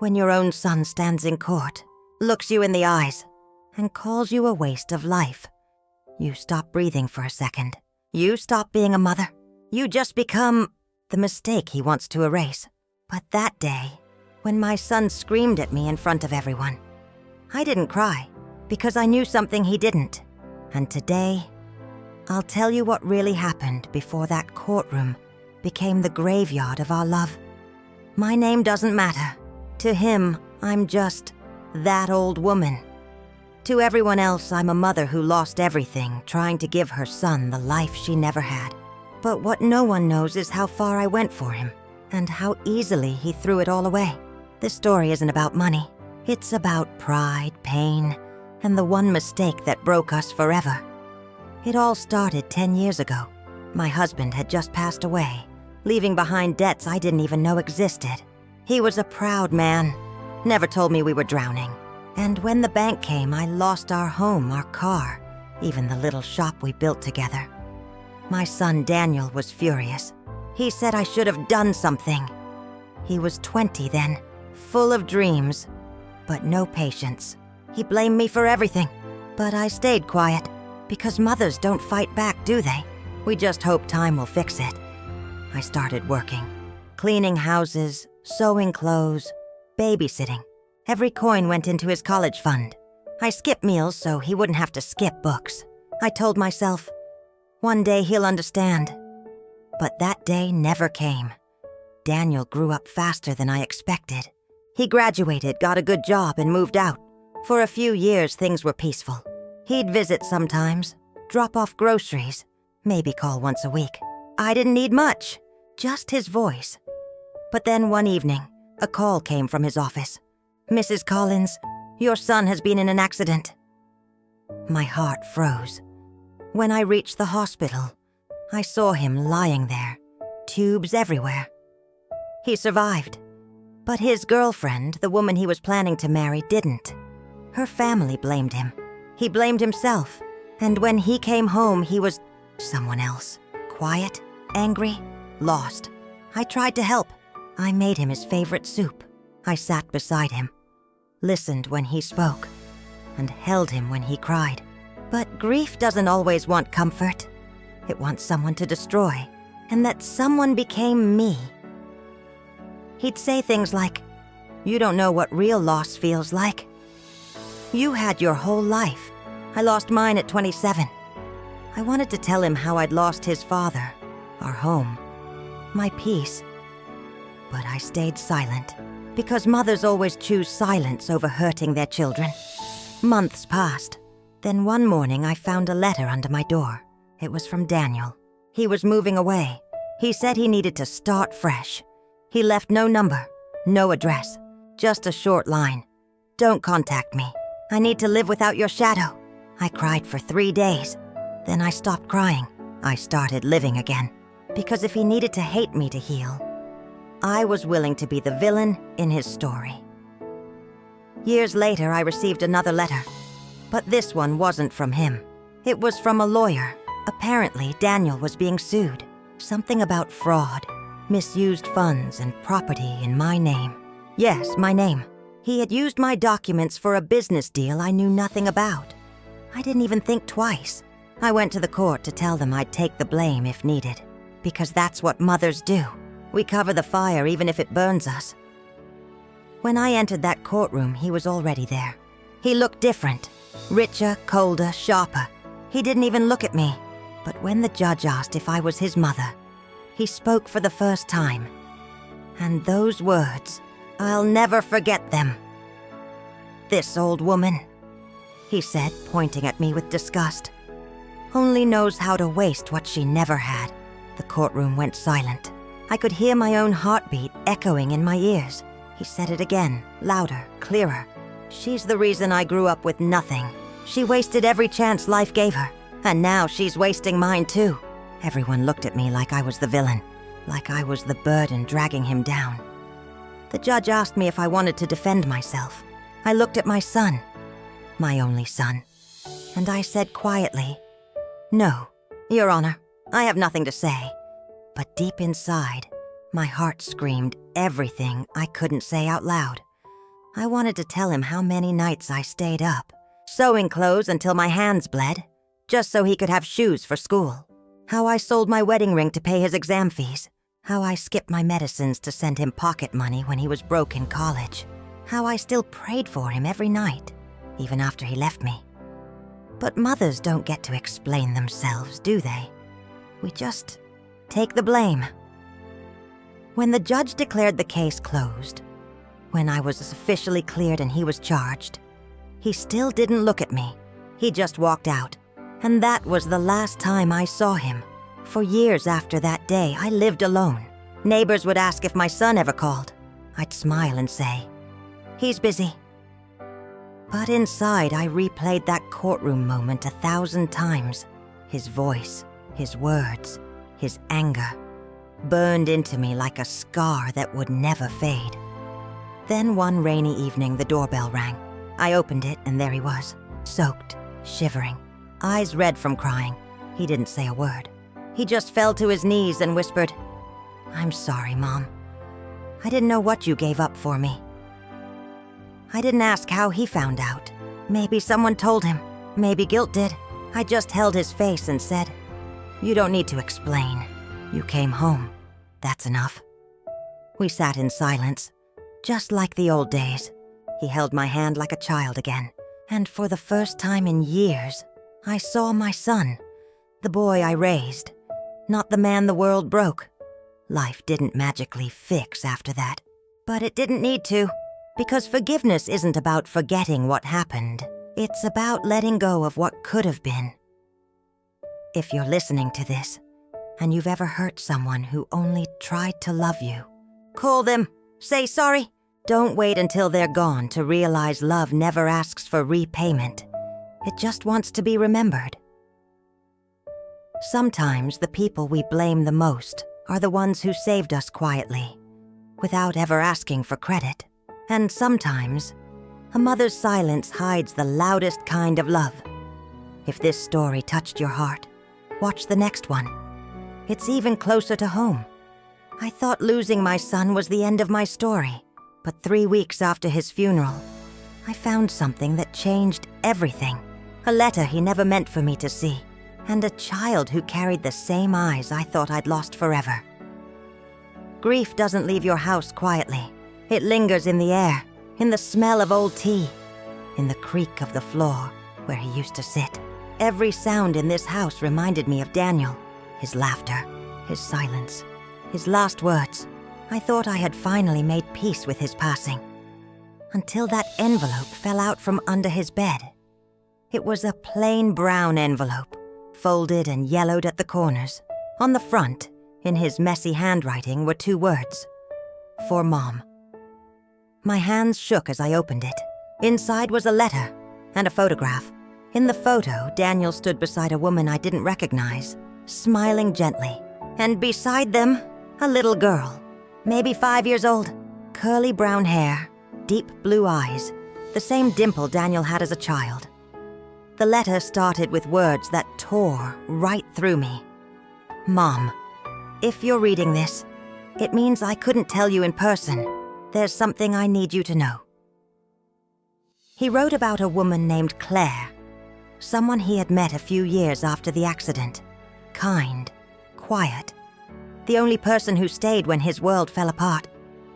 when your own son stands in court, looks you in the eyes, and calls you a waste of life. You stop breathing for a second. You stop being a mother. You just become the mistake he wants to erase. But that day, when my son screamed at me in front of everyone, I didn't cry because I knew something he didn't. And today, I'll tell you what really happened before that courtroom became the graveyard of our love. My name doesn't matter. To him, I'm just that old woman. To everyone else, I'm a mother who lost everything trying to give her son the life she never had. But what no one knows is how far I went for him, and how easily he threw it all away. This story isn't about money. It's about pride, pain, and the one mistake that broke us forever. It all started 10 years ago. My husband had just passed away, leaving behind debts I didn't even know existed. He was a proud man, never told me we were drowning. And when the bank came, I lost our home, our car, even the little shop we built together. My son Daniel was furious. He said I should have done something. He was 20 then, full of dreams, but no patience. He blamed me for everything, but I stayed quiet, because mothers don't fight back, do they? We just hope time will fix it. I started working, cleaning houses, sewing clothes, babysitting. Every coin went into his college fund. I skipped meals so he wouldn't have to skip books. I told myself, one day he'll understand. But that day never came. Daniel grew up faster than I expected. He graduated, got a good job, and moved out. For a few years, things were peaceful. He'd visit sometimes, drop off groceries, maybe call once a week. I didn't need much, just his voice. But then one evening, a call came from his office. "Mrs. Collins, your son has been in an accident." My heart froze. When I reached the hospital, I saw him lying there, tubes everywhere. He survived, but his girlfriend, the woman he was planning to marry, didn't. Her family blamed him. He blamed himself, and when he came home, he was someone else. Quiet, angry, lost. I tried to help. I made him his favorite soup. I sat beside him, listened when he spoke, and held him when he cried. But grief doesn't always want comfort. It wants someone to destroy, and that someone became me. He'd say things like, "You don't know what real loss feels like. You had your whole life. I lost mine at 27. I wanted to tell him how I'd lost his father, our home, my peace. But I stayed silent, because mothers always choose silence over hurting their children. Months passed. Then one morning I found a letter under my door. It was from Daniel. He was moving away. He said he needed to start fresh. He left no number, no address, just a short line. "Don't contact me. I need to live without your shadow." I cried for 3 days. Then I stopped crying. I started living again. Because if he needed to hate me to heal, I was willing to be the villain in his story. Years later, I received another letter. But this one wasn't from him. It was from a lawyer. Apparently, Daniel was being sued. Something about fraud, misused funds, and property in my name. Yes, my name. He had used my documents for a business deal I knew nothing about. I didn't even think twice. I went to the court to tell them I'd take the blame if needed, because that's what mothers do. We cover the fire even if it burns us. When I entered that courtroom, he was already there. He looked different, richer, colder, sharper. He didn't even look at me. But when the judge asked if I was his mother, he spoke for the first time. And those words, I'll never forget them. "This old woman," he said, pointing at me with disgust, "only knows how to waste what she never had." The courtroom went silent. I could hear my own heartbeat echoing in my ears. He said it again, louder, clearer. "She's the reason I grew up with nothing. She wasted every chance life gave her, and now she's wasting mine too." Everyone looked at me like I was the villain, like I was the burden dragging him down. The judge asked me if I wanted to defend myself. I looked at my son, my only son, and I said quietly, "No, Your Honor, I have nothing to say." But deep inside, my heart screamed everything I couldn't say out loud. I wanted to tell him how many nights I stayed up, sewing clothes until my hands bled, just so he could have shoes for school. How I sold my wedding ring to pay his exam fees. How I skipped my medicines to send him pocket money when he was broke in college. How I still prayed for him every night, even after he left me. But mothers don't get to explain themselves, do they? We just take the blame. When the judge declared the case closed, when I was officially cleared and he was charged, he still didn't look at me. He just walked out. And that was the last time I saw him. For years after that day, I lived alone. Neighbors would ask if my son ever called. I'd smile and say, "He's busy." But inside, I replayed that courtroom moment 1,000 times. His voice, his words, his anger, burned into me like a scar that would never fade. Then one rainy evening, the doorbell rang. I opened it, and there he was, soaked, shivering, eyes red from crying. He didn't say a word. He just fell to his knees and whispered, "I'm sorry, Mom. I didn't know what you gave up for me." I didn't ask how he found out. Maybe someone told him. Maybe guilt did. I just held his face and said, "You don't need to explain. You came home. That's enough." We sat in silence, just like the old days. He held my hand like a child again. And for the first time in years, I saw my son, the boy I raised, not the man the world broke. Life didn't magically fix after that. But it didn't need to, because forgiveness isn't about forgetting what happened. It's about letting go of what could have been. If you're listening to this, and you've ever hurt someone who only tried to love you, call them, say sorry. Don't wait until they're gone to realize love never asks for repayment. It just wants to be remembered. Sometimes the people we blame the most are the ones who saved us quietly, without ever asking for credit. And sometimes, a mother's silence hides the loudest kind of love. If this story touched your heart, watch the next one. It's even closer to home. I thought losing my son was the end of my story, but 3 weeks after his funeral, I found something that changed everything. A letter he never meant for me to see, and a child who carried the same eyes I thought I'd lost forever. Grief doesn't leave your house quietly. It lingers in the air, in the smell of old tea, in the creak of the floor where he used to sit. Every sound in this house reminded me of Daniel, his laughter, his silence, his last words. I thought I had finally made peace with his passing, until that envelope fell out from under his bed. It was a plain brown envelope, folded and yellowed at the corners. On the front, in his messy handwriting, were 2 words, "For Mom." My hands shook as I opened it. Inside was a letter and a photograph. In the photo, Daniel stood beside a woman I didn't recognize, smiling gently. And beside them, a little girl, maybe 5 years old, curly brown hair, deep blue eyes, the same dimple Daniel had as a child. The letter started with words that tore right through me. "Mom, if you're reading this, it means I couldn't tell you in person. There's something I need you to know." He wrote about a woman named Claire, someone he had met a few years after the accident. Kind, quiet, the only person who stayed when his world fell apart.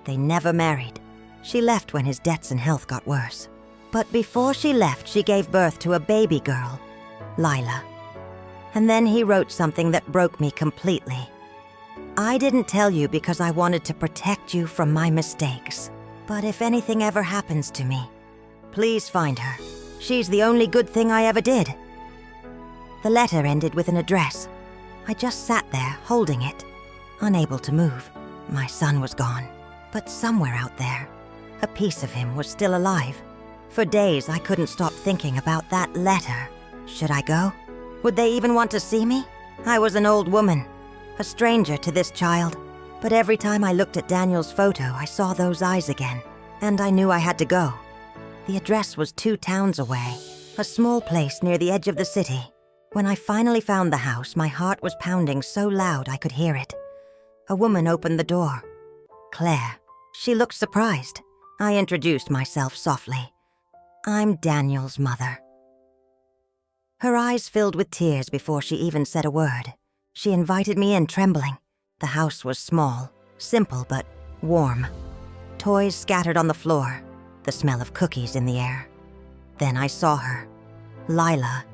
They never married. She left when his debts and health got worse. But before she left, she gave birth to a baby girl, Lila. And then he wrote something that broke me completely. "I didn't tell you because I wanted to protect you from my mistakes. But if anything ever happens to me, please find her. She's the only good thing I ever did." The letter ended with an address. I just sat there, holding it, unable to move. My son was gone, but somewhere out there, a piece of him was still alive. For days, I couldn't stop thinking about that letter. Should I go? Would they even want to see me? I was an old woman, a stranger to this child. But every time I looked at Daniel's photo, I saw those eyes again, and I knew I had to go. The address was 2 towns away, a small place near the edge of the city. When I finally found the house, my heart was pounding so loud I could hear it. A woman opened the door. Claire. She looked surprised. I introduced myself softly. I'm Daniel's mother. Her eyes filled with tears before she even said a word. She invited me in, trembling. The house was small, simple but warm. Toys scattered on the floor, the smell of cookies in the air. Then I saw her, Lila,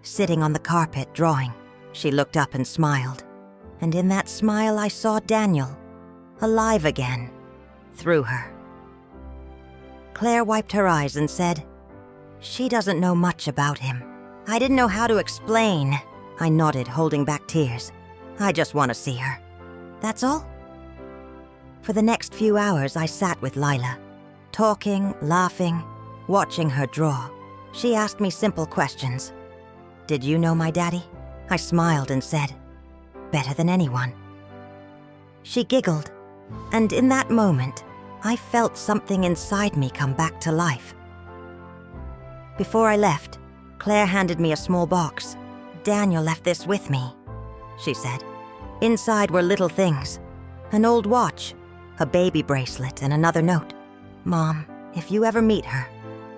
sitting on the carpet drawing. She looked up and smiled. And in that smile I saw Daniel, alive again, through her. Claire wiped her eyes and said, "She doesn't know much about him." I didn't know how to explain. I nodded, holding back tears. I just want to see her. That's all? For the next few hours, I sat with Lila, talking, laughing, watching her draw. She asked me simple questions. Did you know my daddy? I smiled and said, better than anyone. She giggled, and in that moment, I felt something inside me come back to life. Before I left, Claire handed me a small box. "Daniel left this with me," she said. Inside were little things, an old watch, a baby bracelet, and another note. "Mom, if you ever meet her,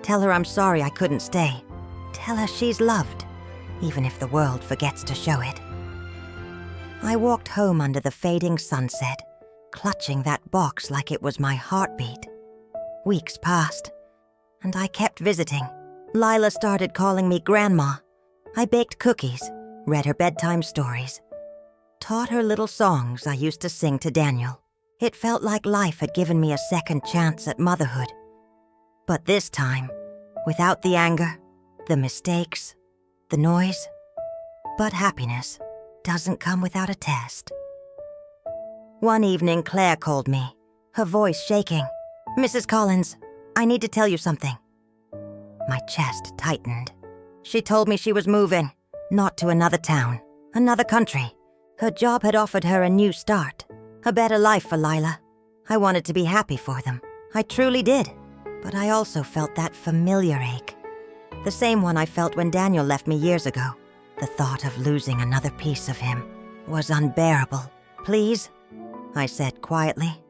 tell her I'm sorry I couldn't stay. Tell her she's loved, even if the world forgets to show it." I walked home under the fading sunset, clutching that box like it was my heartbeat. Weeks passed, and I kept visiting. Lila started calling me Grandma. I baked cookies, read her bedtime stories, taught her little songs I used to sing to Daniel. It felt like life had given me a second chance at motherhood. But this time, without the anger, the mistakes, the noise. But happiness doesn't come without a test. One evening, Claire called me, her voice shaking. "Mrs. Collins, I need to tell you something." My chest tightened. She told me she was moving, not to another town, another country. Her job had offered her a new start, a better life for Lila. I wanted to be happy for them. I truly did. But I also felt that familiar ache. The same one I felt when Daniel left me years ago. The thought of losing another piece of him was unbearable. "Please," I said quietly,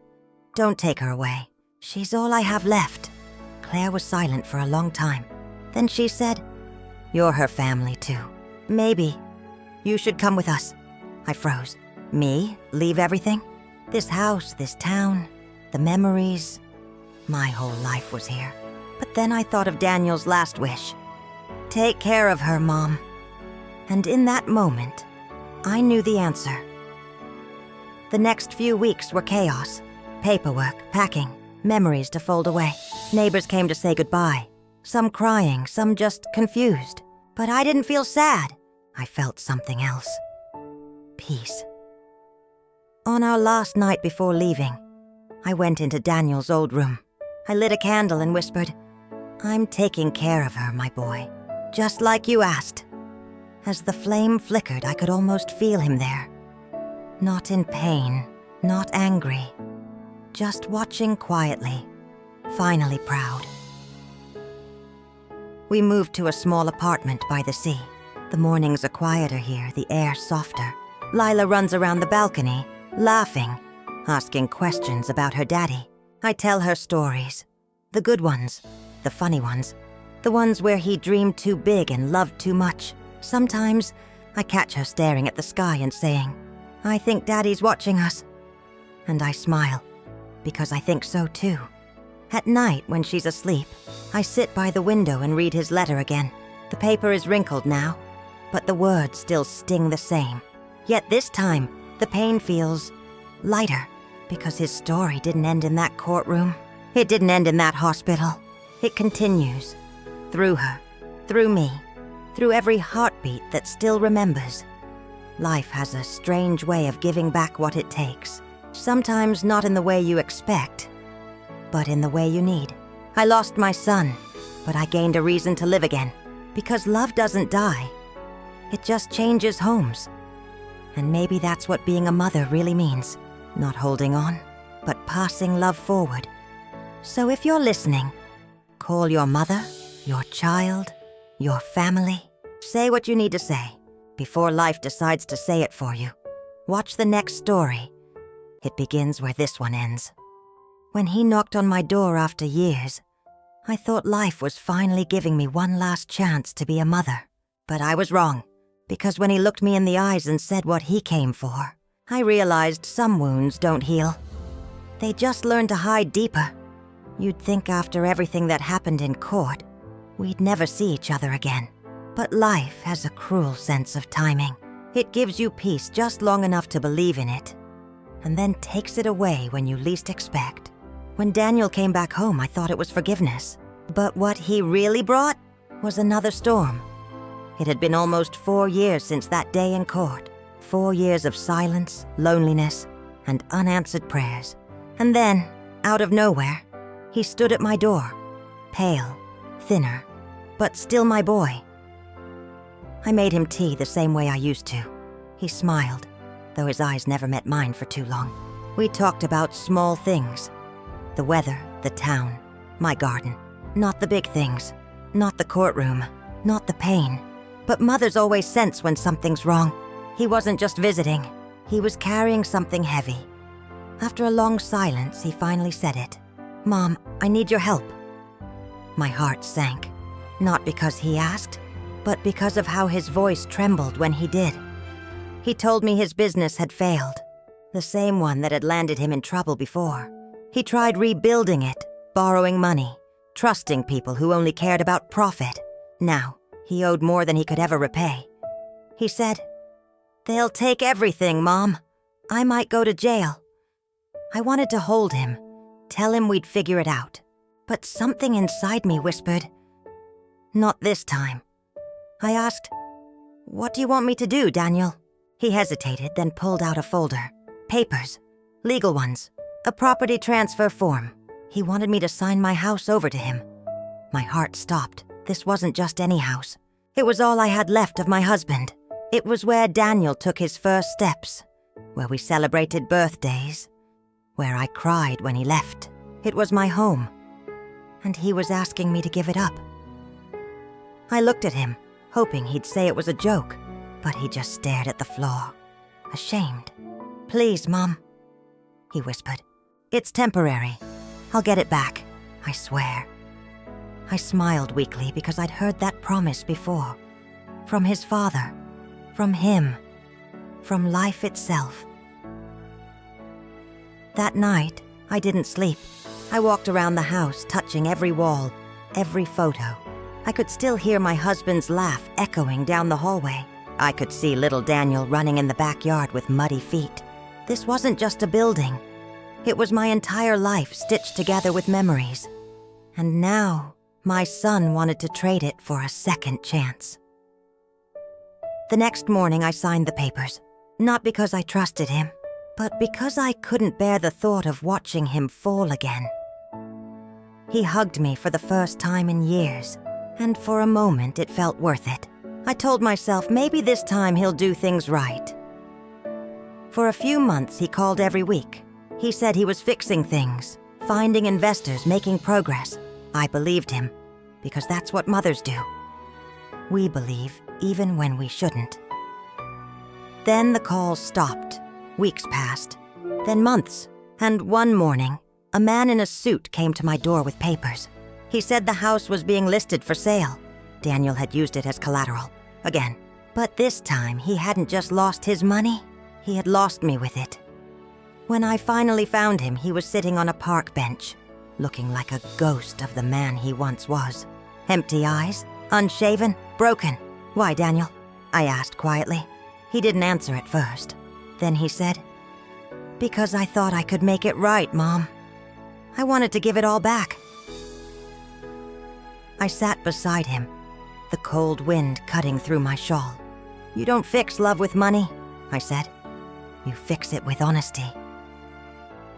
"don't take her away. She's all I have left." Claire was silent for a long time. Then she said, "You're her family too. Maybe you should come with us." I froze. Me? Leave everything? This house, this town, the memories. My whole life was here. But then I thought of Daniel's last wish. "Take care of her, Mom." And in that moment, I knew the answer. The next few weeks were chaos. Paperwork, packing, memories to fold away. Neighbors came to say goodbye. Some crying, some just confused. But I didn't feel sad. I felt something else. Peace. On our last night before leaving, I went into Daniel's old room. I lit a candle and whispered, "I'm taking care of her, my boy, just like you asked." As the flame flickered, I could almost feel him there. Not in pain, not angry, just watching quietly, finally proud. We moved to a small apartment by the sea. The mornings are quieter here, the air softer. Lila runs around the balcony, laughing, asking questions about her daddy. I tell her stories. The good ones, the funny ones, the ones where he dreamed too big and loved too much. Sometimes I catch her staring at the sky and saying, "I think Daddy's watching us." And I smile, because I think so too. At night, when she's asleep, I sit by the window and read his letter again. The paper is wrinkled now, but the words still sting the same. Yet this time, the pain feels lighter, because his story didn't end in that courtroom. It didn't end in that hospital. It continues, through her, through me, through every heartbeat that still remembers. Life has a strange way of giving back what it takes. Sometimes not in the way you expect, but in the way you need. I lost my son, but I gained a reason to live again. Because love doesn't die. It just changes homes. And maybe that's what being a mother really means. Not holding on, but passing love forward. So if you're listening, call your mother, your child, your family. Say what you need to say before life decides to say it for you. Watch the next story. It begins where this one ends. When he knocked on my door after years, I thought life was finally giving me one last chance to be a mother. But I was wrong, because when he looked me in the eyes and said what he came for, I realized some wounds don't heal. They just learn to hide deeper. You'd think after everything that happened in court, we'd never see each other again. But life has a cruel sense of timing. It gives you peace just long enough to believe in it, and then takes it away when you least expect. When Daniel came back home, I thought it was forgiveness. But what he really brought was another storm. It had been almost 4 years since that day in court. 4 years of silence, loneliness, and unanswered prayers. And then, out of nowhere, he stood at my door, pale, thinner, but still my boy. I made him tea the same way I used to. He smiled, though his eyes never met mine for too long. We talked about small things. The weather, the town, my garden. Not the big things, not the courtroom, not the pain. But mothers always sense when something's wrong. He wasn't just visiting, he was carrying something heavy. After a long silence, he finally said it. "Mom, I need your help." My heart sank, not because he asked, but because of how his voice trembled when he did. He told me his business had failed, the same one that had landed him in trouble before. He tried rebuilding it, borrowing money, trusting people who only cared about profit. Now, he owed more than he could ever repay. He said, "They'll take everything, Mom. I might go to jail." I wanted to hold him, tell him we'd figure it out. But something inside me whispered, "Not this time." I asked, "What do you want me to do, Daniel?" He hesitated, then pulled out a folder. Papers, legal ones, a property transfer form. He wanted me to sign my house over to him. My heart stopped. This wasn't just any house. It was all I had left of my husband. It was where Daniel took his first steps, where we celebrated birthdays, where I cried when he left. It was my home, and he was asking me to give it up. I looked at him, hoping he'd say it was a joke, but he just stared at the floor, ashamed. "Please, Mom," he whispered. "It's temporary. I'll get it back, I swear." I smiled weakly because I'd heard that promise before. From his father, from him, from life itself. That night, I didn't sleep. I walked around the house, touching every wall, every photo. I could still hear my husband's laugh echoing down the hallway. I could see little Daniel running in the backyard with muddy feet. This wasn't just a building. It was my entire life stitched together with memories. And now, my son wanted to trade it for a second chance. The next morning, I signed the papers. Not because I trusted him, but because I couldn't bear the thought of watching him fall again. He hugged me for the first time in years, and for a moment it felt worth it. I told myself maybe this time he'll do things right. For a few months, he called every week. He said he was fixing things, finding investors, making progress. I believed him, because that's what mothers do. We believe even when we shouldn't. Then the calls stopped. Weeks passed, then months, and one morning, a man in a suit came to my door with papers. He said the house was being listed for sale. Daniel had used it as collateral, again. But this time, he hadn't just lost his money, he had lost me with it. When I finally found him, he was sitting on a park bench, looking like a ghost of the man he once was. Empty eyes, unshaven, broken. "Why, Daniel?" I asked quietly. He didn't answer at first. Then he said, "Because I thought I could make it right, Mom. I wanted to give it all back." I sat beside him, the cold wind cutting through my shawl. "You don't fix love with money," I said. "You fix it with honesty."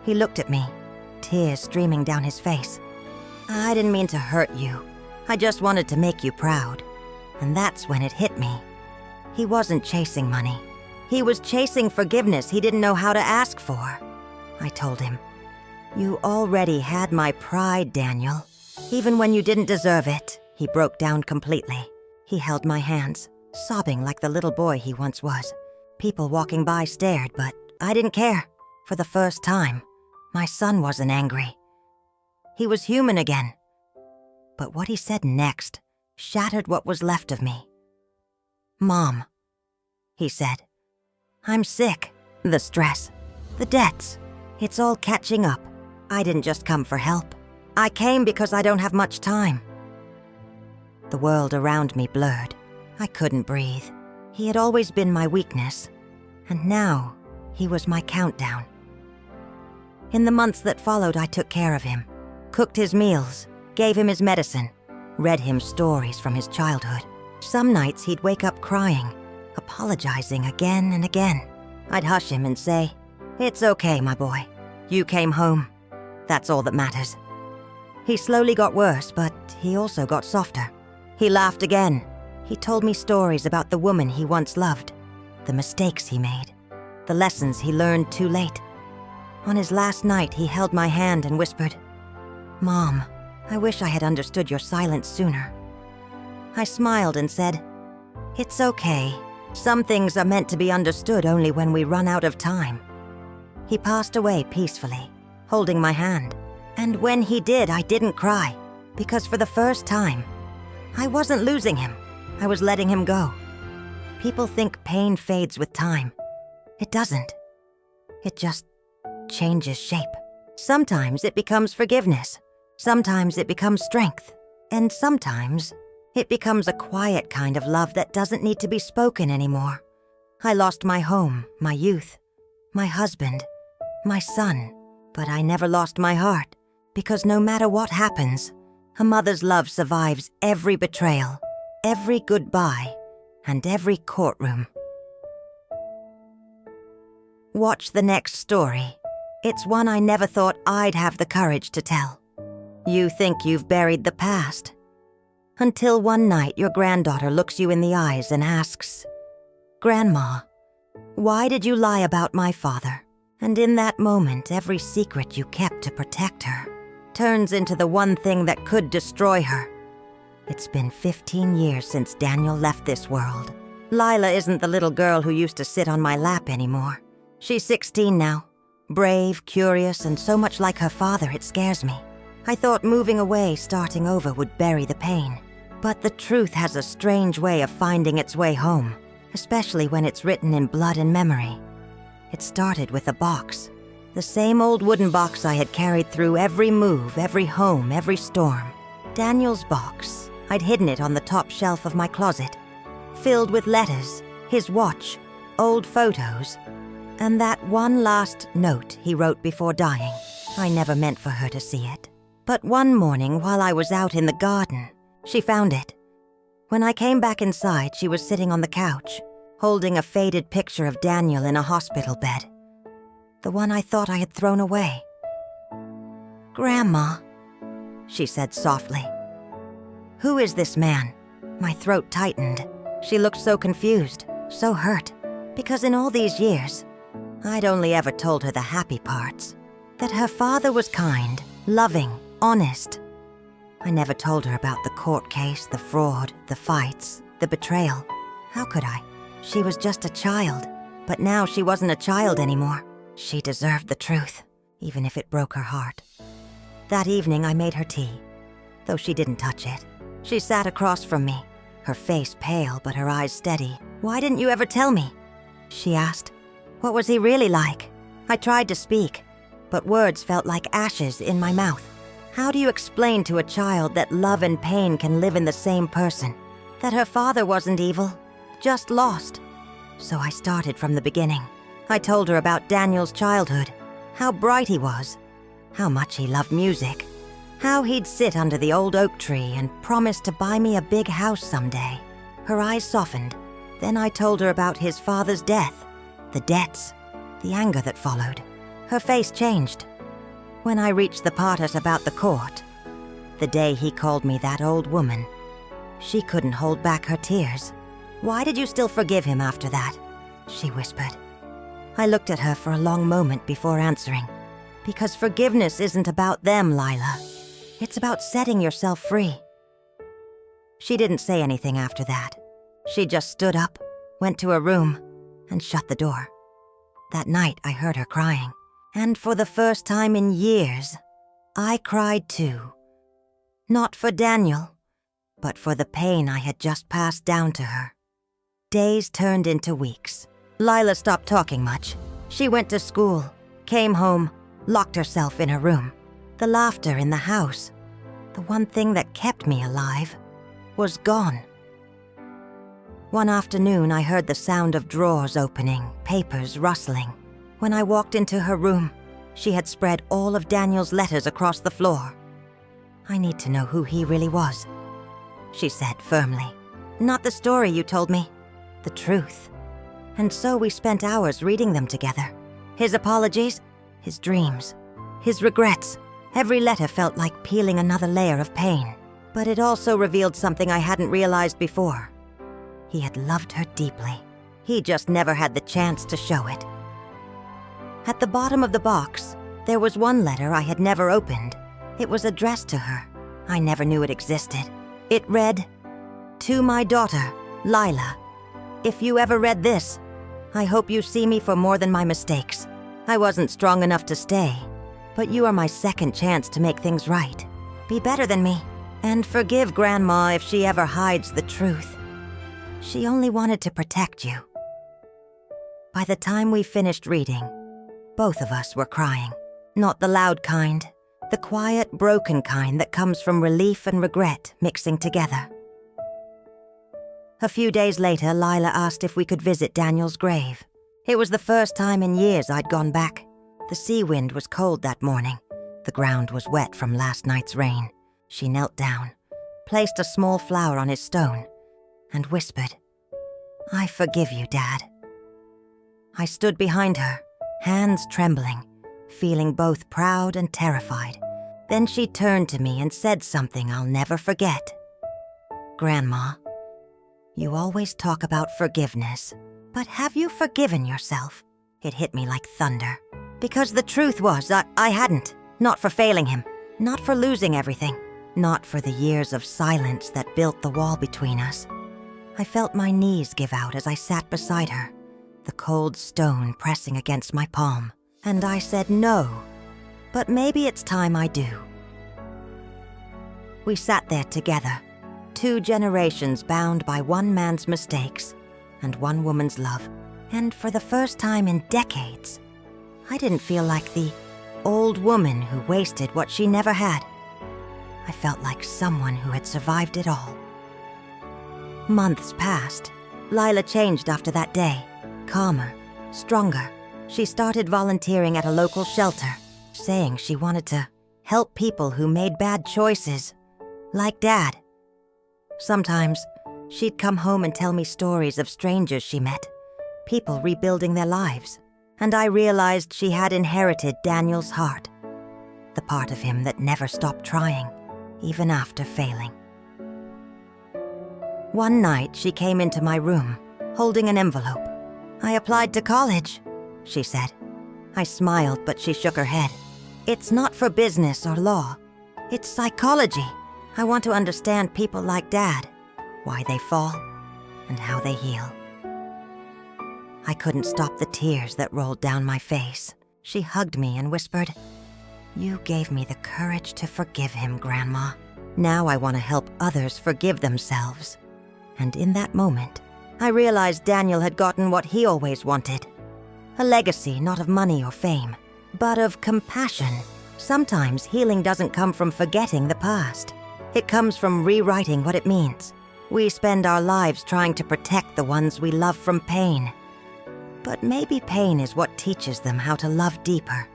He looked at me, tears streaming down his face. "I didn't mean to hurt you. I just wanted to make you proud." And that's when it hit me. He wasn't chasing money. He was chasing forgiveness he didn't know how to ask for. I told him, "You already had my pride, Daniel. Even when you didn't deserve it." He broke down completely. He held my hands, sobbing like the little boy he once was. People walking by stared, but I didn't care. For the first time, my son wasn't angry. He was human again. But what he said next shattered what was left of me. "Mom," he said, "I'm sick. The stress, the debts, it's all catching up. I didn't just come for help. I came because I don't have much time." The world around me blurred. I couldn't breathe. He had always been my weakness, and now he was my countdown. In the months that followed, I took care of him, cooked his meals, gave him his medicine, read him stories from his childhood. Some nights he'd wake up crying, apologizing again and again. I'd hush him and say, "It's okay, my boy. You came home. That's all that matters." He slowly got worse, but he also got softer. He laughed again. He told me stories about the woman he once loved, the mistakes he made, the lessons he learned too late. On his last night, he held my hand and whispered, "Mom, I wish I had understood your silence sooner." I smiled and said, "It's okay. Some things are meant to be understood only when we run out of time." He passed away peacefully, holding my hand. And when he did, I didn't cry, because for the first time, I wasn't losing him. I was letting him go. People think pain fades with time. It doesn't. It just changes shape. Sometimes it becomes forgiveness. Sometimes it becomes strength. And sometimes it becomes a quiet kind of love that doesn't need to be spoken anymore. I lost my home, my youth, my husband, my son, but I never lost my heart, because no matter what happens, a mother's love survives every betrayal, every goodbye, and every courtroom. Watch the next story. It's one I never thought I'd have the courage to tell. You think you've buried the past, until one night your granddaughter looks you in the eyes and asks, "Grandma, why did you lie about my father?" And in that moment, every secret you kept to protect her turns into the one thing that could destroy her. It's been 15 years since Daniel left this world. Lila isn't the little girl who used to sit on my lap anymore. She's 16 now, brave, curious, and so much like her father it scares me. I thought moving away, starting over, would bury the pain. But the truth has a strange way of finding its way home, especially when it's written in blood and memory. It started with a box. The same old wooden box I had carried through every move, every home, every storm. Daniel's box. I'd hidden it on the top shelf of my closet, filled with letters, his watch, old photos, and that one last note he wrote before dying. I never meant for her to see it. But one morning while I was out in the garden, she found it. When I came back inside, she was sitting on the couch, holding a faded picture of Daniel in a hospital bed. The one I thought I had thrown away. "Grandma," she said softly. "Who is this man?" My throat tightened. She looked so confused, so hurt, because in all these years, I'd only ever told her the happy parts. That her father was kind, loving, honest. I never told her about the court case, the fraud, the fights, the betrayal. How could I? She was just a child, but now she wasn't a child anymore. She deserved the truth, even if it broke her heart. That evening I made her tea, though she didn't touch it. She sat across from me, her face pale but her eyes steady. "Why didn't you ever tell me?" she asked. "What was he really like?" I tried to speak, but words felt like ashes in my mouth. How do you explain to a child that love and pain can live in the same person? That her father wasn't evil, just lost? So I started from the beginning. I told her about Daniel's childhood, how bright he was, how much he loved music, how he'd sit under the old oak tree and promise to buy me a big house someday. Her eyes softened. Then I told her about his father's death, the debts, the anger that followed. Her face changed. When I reached the part about the court, the day he called me that old woman, she couldn't hold back her tears. "Why did you still forgive him after that?" she whispered. I looked at her for a long moment before answering. Because forgiveness isn't about them, Lila. It's about setting yourself free. She didn't say anything after that. She just stood up, went to her room, and shut the door. That night I heard her crying. And for the first time in years, I cried too. Not for Daniel, but for the pain I had just passed down to her. Days turned into weeks. Lila stopped talking much. She went to school, came home, locked herself in her room. The laughter in the house, the one thing that kept me alive, was gone. One afternoon, I heard the sound of drawers opening, papers rustling. When I walked into her room, she had spread all of Daniel's letters across the floor. "I need to know who he really was," she said firmly. "Not the story you told me, the truth." And so we spent hours reading them together. His apologies, his dreams, his regrets. Every letter felt like peeling another layer of pain. But it also revealed something I hadn't realized before. He had loved her deeply. He just never had the chance to show it. At the bottom of the box, there was one letter I had never opened. It was addressed to her. I never knew it existed. It read, "To my daughter, Lila. If you ever read this, I hope you see me for more than my mistakes. I wasn't strong enough to stay, but you are my second chance to make things right. Be better than me, and forgive Grandma if she ever hides the truth. She only wanted to protect you." By the time we finished reading, both of us were crying. Not the loud kind, the quiet, broken kind that comes from relief and regret mixing together. A few days later, Lila asked if we could visit Daniel's grave. It was the first time in years I'd gone back. The sea wind was cold that morning. The ground was wet from last night's rain. She knelt down, placed a small flower on his stone, and whispered, "I forgive you, Dad." I stood behind her, hands trembling, feeling both proud and terrified. Then she turned to me and said something I'll never forget. "Grandma, you always talk about forgiveness, but have you forgiven yourself?" It hit me like thunder. Because the truth was, I hadn't. Not for failing him, not for losing everything, not for the years of silence that built the wall between us. I felt my knees give out as I sat beside her, the cold stone pressing against my palm. And I said no, but maybe it's time I do. We sat there together, 2 generations bound by one man's mistakes and one woman's love. And for the first time in decades, I didn't feel like the old woman who wasted what she never had. I felt like someone who had survived it all. Months passed. Lila changed after that day, calmer, stronger. She started volunteering at a local shelter, saying she wanted to help people who made bad choices, like Dad. Sometimes, she'd come home and tell me stories of strangers she met, people rebuilding their lives, and I realized she had inherited Daniel's heart, the part of him that never stopped trying, even after failing. One night, she came into my room, holding an envelope. "I applied to college," she said. I smiled, but she shook her head. "It's not for business or law. It's psychology. I want to understand people like Dad, why they fall, and how they heal." I couldn't stop the tears that rolled down my face. She hugged me and whispered, "You gave me the courage to forgive him, Grandma. Now I want to help others forgive themselves." And in that moment, I realized Daniel had gotten what he always wanted. A legacy not of money or fame, but of compassion. Sometimes healing doesn't come from forgetting the past. It comes from rewriting what it means. We spend our lives trying to protect the ones we love from pain. But maybe pain is what teaches them how to love deeper.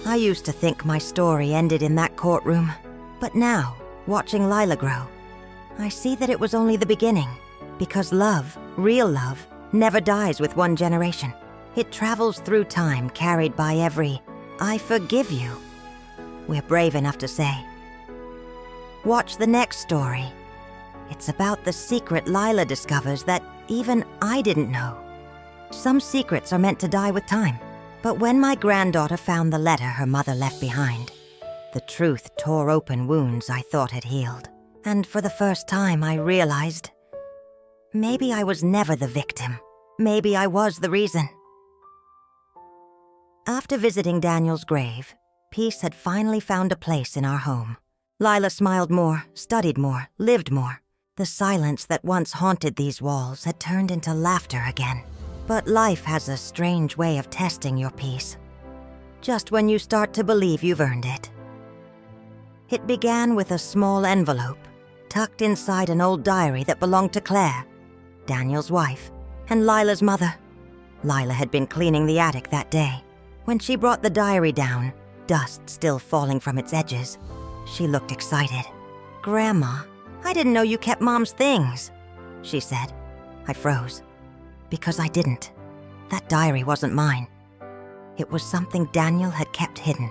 I used to think my story ended in that courtroom, but now, watching Lila grow, I see that it was only the beginning, because love, real love, never dies with one generation. It travels through time, carried by every, "I forgive you," we're brave enough to say. Watch the next story. It's about the secret Lila discovers that even I didn't know. Some secrets are meant to die with time. But when my granddaughter found the letter her mother left behind, the truth tore open wounds I thought had healed. And for the first time, I realized maybe I was never the victim. Maybe I was the reason. After visiting Daniel's grave, Peace had finally found a place in our home. Lila smiled more, studied more, lived more. The silence that once haunted these walls had turned into laughter again. But life has a strange way of testing your peace. Just when you start to believe you've earned it. It began with a small envelope, tucked inside an old diary that belonged to Claire, Daniel's wife, and Lila's mother. Lila had been cleaning the attic that day. When she brought the diary down, dust still falling from its edges, she looked excited. "Grandma, I didn't know you kept Mom's things," she said. I froze. Because I didn't. That diary wasn't mine. It was something Daniel had kept hidden.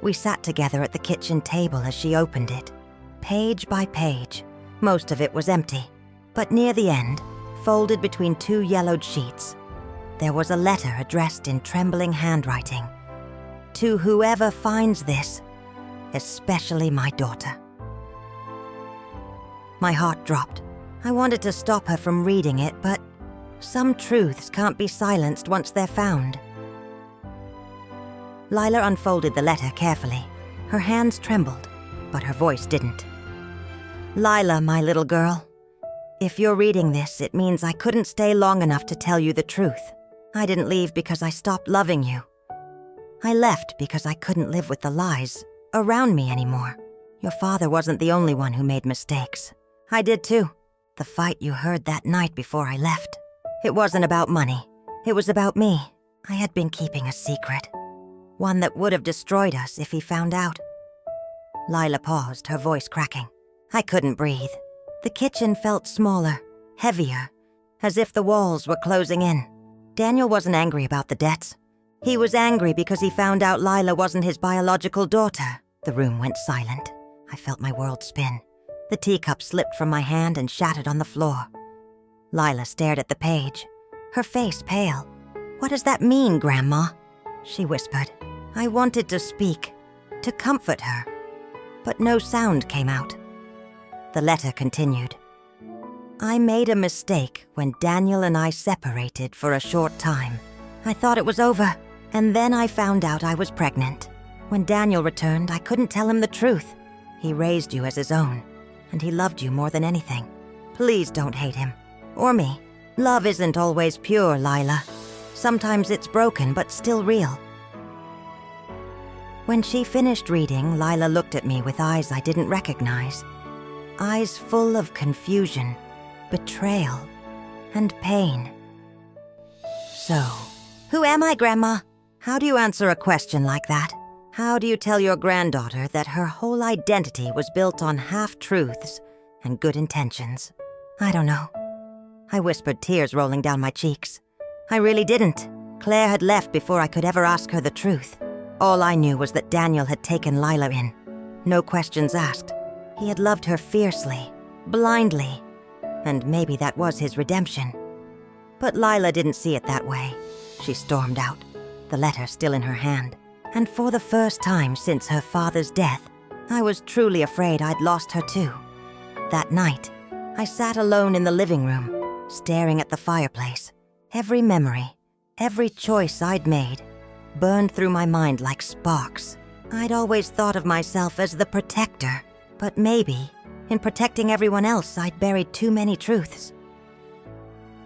We sat together at the kitchen table as she opened it, page by page. Most of it was empty, but near the end, folded between two yellowed sheets, there was a letter addressed in trembling handwriting. "To whoever finds this, especially my daughter." My heart dropped. I wanted to stop her from reading it, but some truths can't be silenced once they're found. Lila unfolded the letter carefully. Her hands trembled, but her voice didn't. "Lila, my little girl, if you're reading this, it means I couldn't stay long enough to tell you the truth. I didn't leave because I stopped loving you. I left because I couldn't live with the lies around me anymore. Your father wasn't the only one who made mistakes. I did too. The fight you heard that night before I left. It wasn't about money. It was about me. I had been keeping a secret. One that would have destroyed us if he found out." Lila paused, her voice cracking. I couldn't breathe. The kitchen felt smaller, heavier, as if the walls were closing in. Daniel wasn't angry about the debts. He was angry because he found out Lila wasn't his biological daughter. The room went silent. I felt my world spin. The teacup slipped from my hand and shattered on the floor. Lila stared at the page, her face pale. "What does that mean, Grandma?" she whispered. I wanted to speak, to comfort her, but no sound came out. The letter continued. "I made a mistake when Daniel and I separated for a short time. I thought it was over, and then I found out I was pregnant. When Daniel returned, I couldn't tell him the truth. He raised you as his own, and he loved you more than anything. Please don't hate him, or me. Love isn't always pure, Lila. Sometimes it's broken, but still real." When she finished reading, Lila looked at me with eyes I didn't recognize. Eyes full of confusion, betrayal, and pain. "So, who am I, Grandma? How do you answer a question like that? How do you tell your granddaughter that her whole identity was built on half-truths and good intentions?" "I don't know." I whispered, tears rolling down my cheeks. I really didn't. Claire had left before I could ever ask her the truth. All I knew was that Daniel had taken Lila in. No questions asked. He had loved her fiercely, blindly, and maybe that was his redemption. But Lila didn't see it that way. She stormed out, the letter still in her hand. And for the first time since her father's death, I was truly afraid I'd lost her too. That night, I sat alone in the living room, staring at the fireplace. Every memory, every choice I'd made, burned through my mind like sparks. I'd always thought of myself as the protector, but maybe, in protecting everyone else, I'd buried too many truths.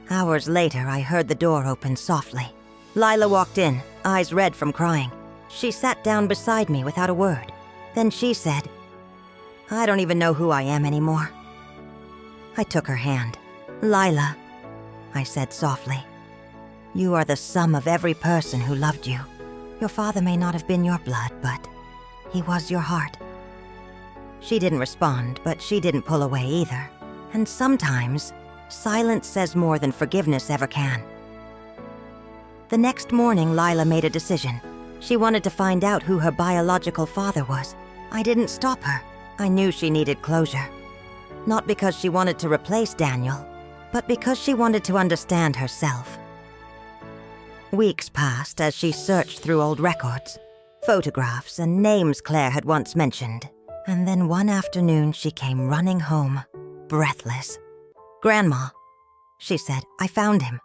Hours later, I heard the door open softly. Lila walked in, eyes red from crying. She sat down beside me without a word. Then she said, "I don't even know who I am anymore." I took her hand. "Lila," I said softly, "you are the sum of every person who loved you. Your father may not have been your blood, but he was your heart." She didn't respond, but she didn't pull away either. And sometimes, silence says more than forgiveness ever can. The next morning, Lila made a decision. She wanted to find out who her biological father was. I didn't stop her. I knew she needed closure. Not because she wanted to replace Daniel, but because she wanted to understand herself. Weeks passed as she searched through old records, photographs, and names Claire had once mentioned. And then one afternoon, she came running home, breathless. "Grandma," she said, "I found him."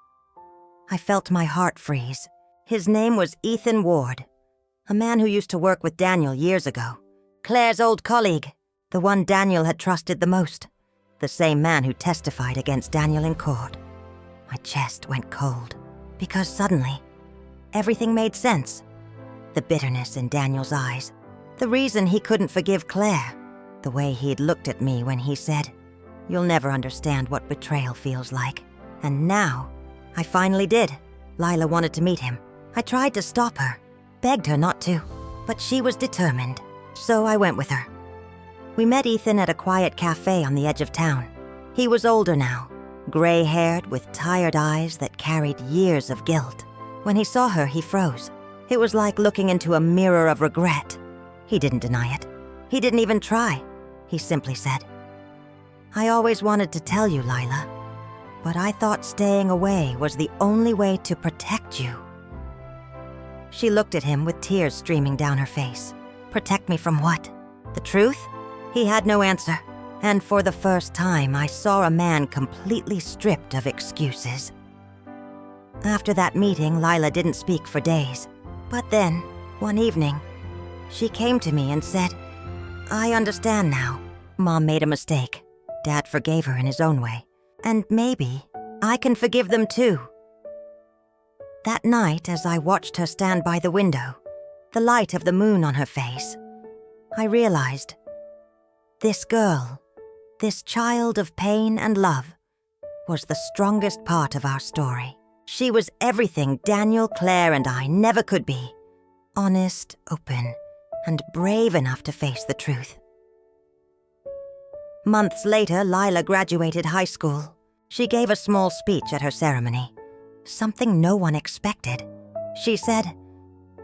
I felt my heart freeze. His name was Ethan Ward. A man who used to work with Daniel years ago. Claire's old colleague. The one Daniel had trusted the most. The same man who testified against Daniel in court. My chest went cold, because suddenly, everything made sense. The bitterness in Daniel's eyes. The reason he couldn't forgive Claire. The way he'd looked at me when he said, "You'll never understand what betrayal feels like." And now, I finally did. Lila wanted to meet him. I tried to stop her, begged her not to, but she was determined, so I went with her. We met Ethan at a quiet cafe on the edge of town. He was older now, gray-haired with tired eyes that carried years of guilt. When he saw her, he froze. It was like looking into a mirror of regret. He didn't deny it. He didn't even try. He simply said, "I always wanted to tell you, Lila, but I thought staying away was the only way to protect you." She looked at him with tears streaming down her face. Protect me from what? The truth? He had no answer, and for the first time I saw a man completely stripped of excuses. After that meeting, Lila didn't speak for days. But then, one evening, she came to me and said, "I understand now. Mom made a mistake. Dad forgave her in his own way. And maybe I can forgive them too." That night, as I watched her stand by the window, the light of the moon on her face, I realized this girl, this child of pain and love, was the strongest part of our story. She was everything Daniel, Claire, and I never could be. Honest, open, and brave enough to face the truth. Months later, Lila graduated high school. She gave a small speech at her ceremony. Something no one expected. She said,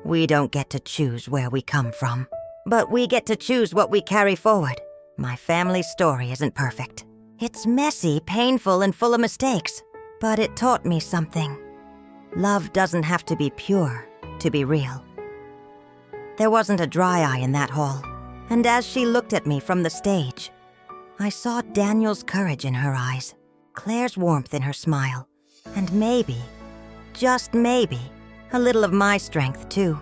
"We don't get to choose where we come from, but we get to choose what we carry forward. My family's story isn't perfect. It's messy, painful, and full of mistakes, but it taught me something. Love doesn't have to be pure to be real." There wasn't a dry eye in that hall, and as she looked at me from the stage, I saw Daniel's courage in her eyes, Claire's warmth in her smile, and maybe, just maybe, a little of my strength too.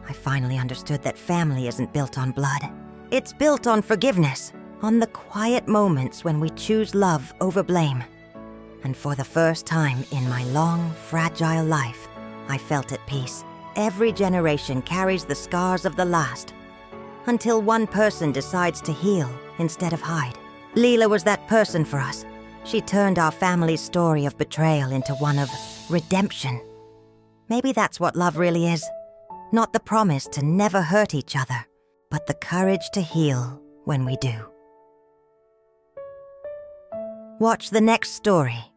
I finally understood that family isn't built on blood. It's built on forgiveness, on the quiet moments when we choose love over blame. And for the first time in my long, fragile life, I felt at peace. Every generation carries the scars of the last, until one person decides to heal instead of hide. Lila was that person for us. She turned our family's story of betrayal into one of redemption. Maybe that's what love really is. Not the promise to never hurt each other, but the courage to heal when we do. Watch the next story.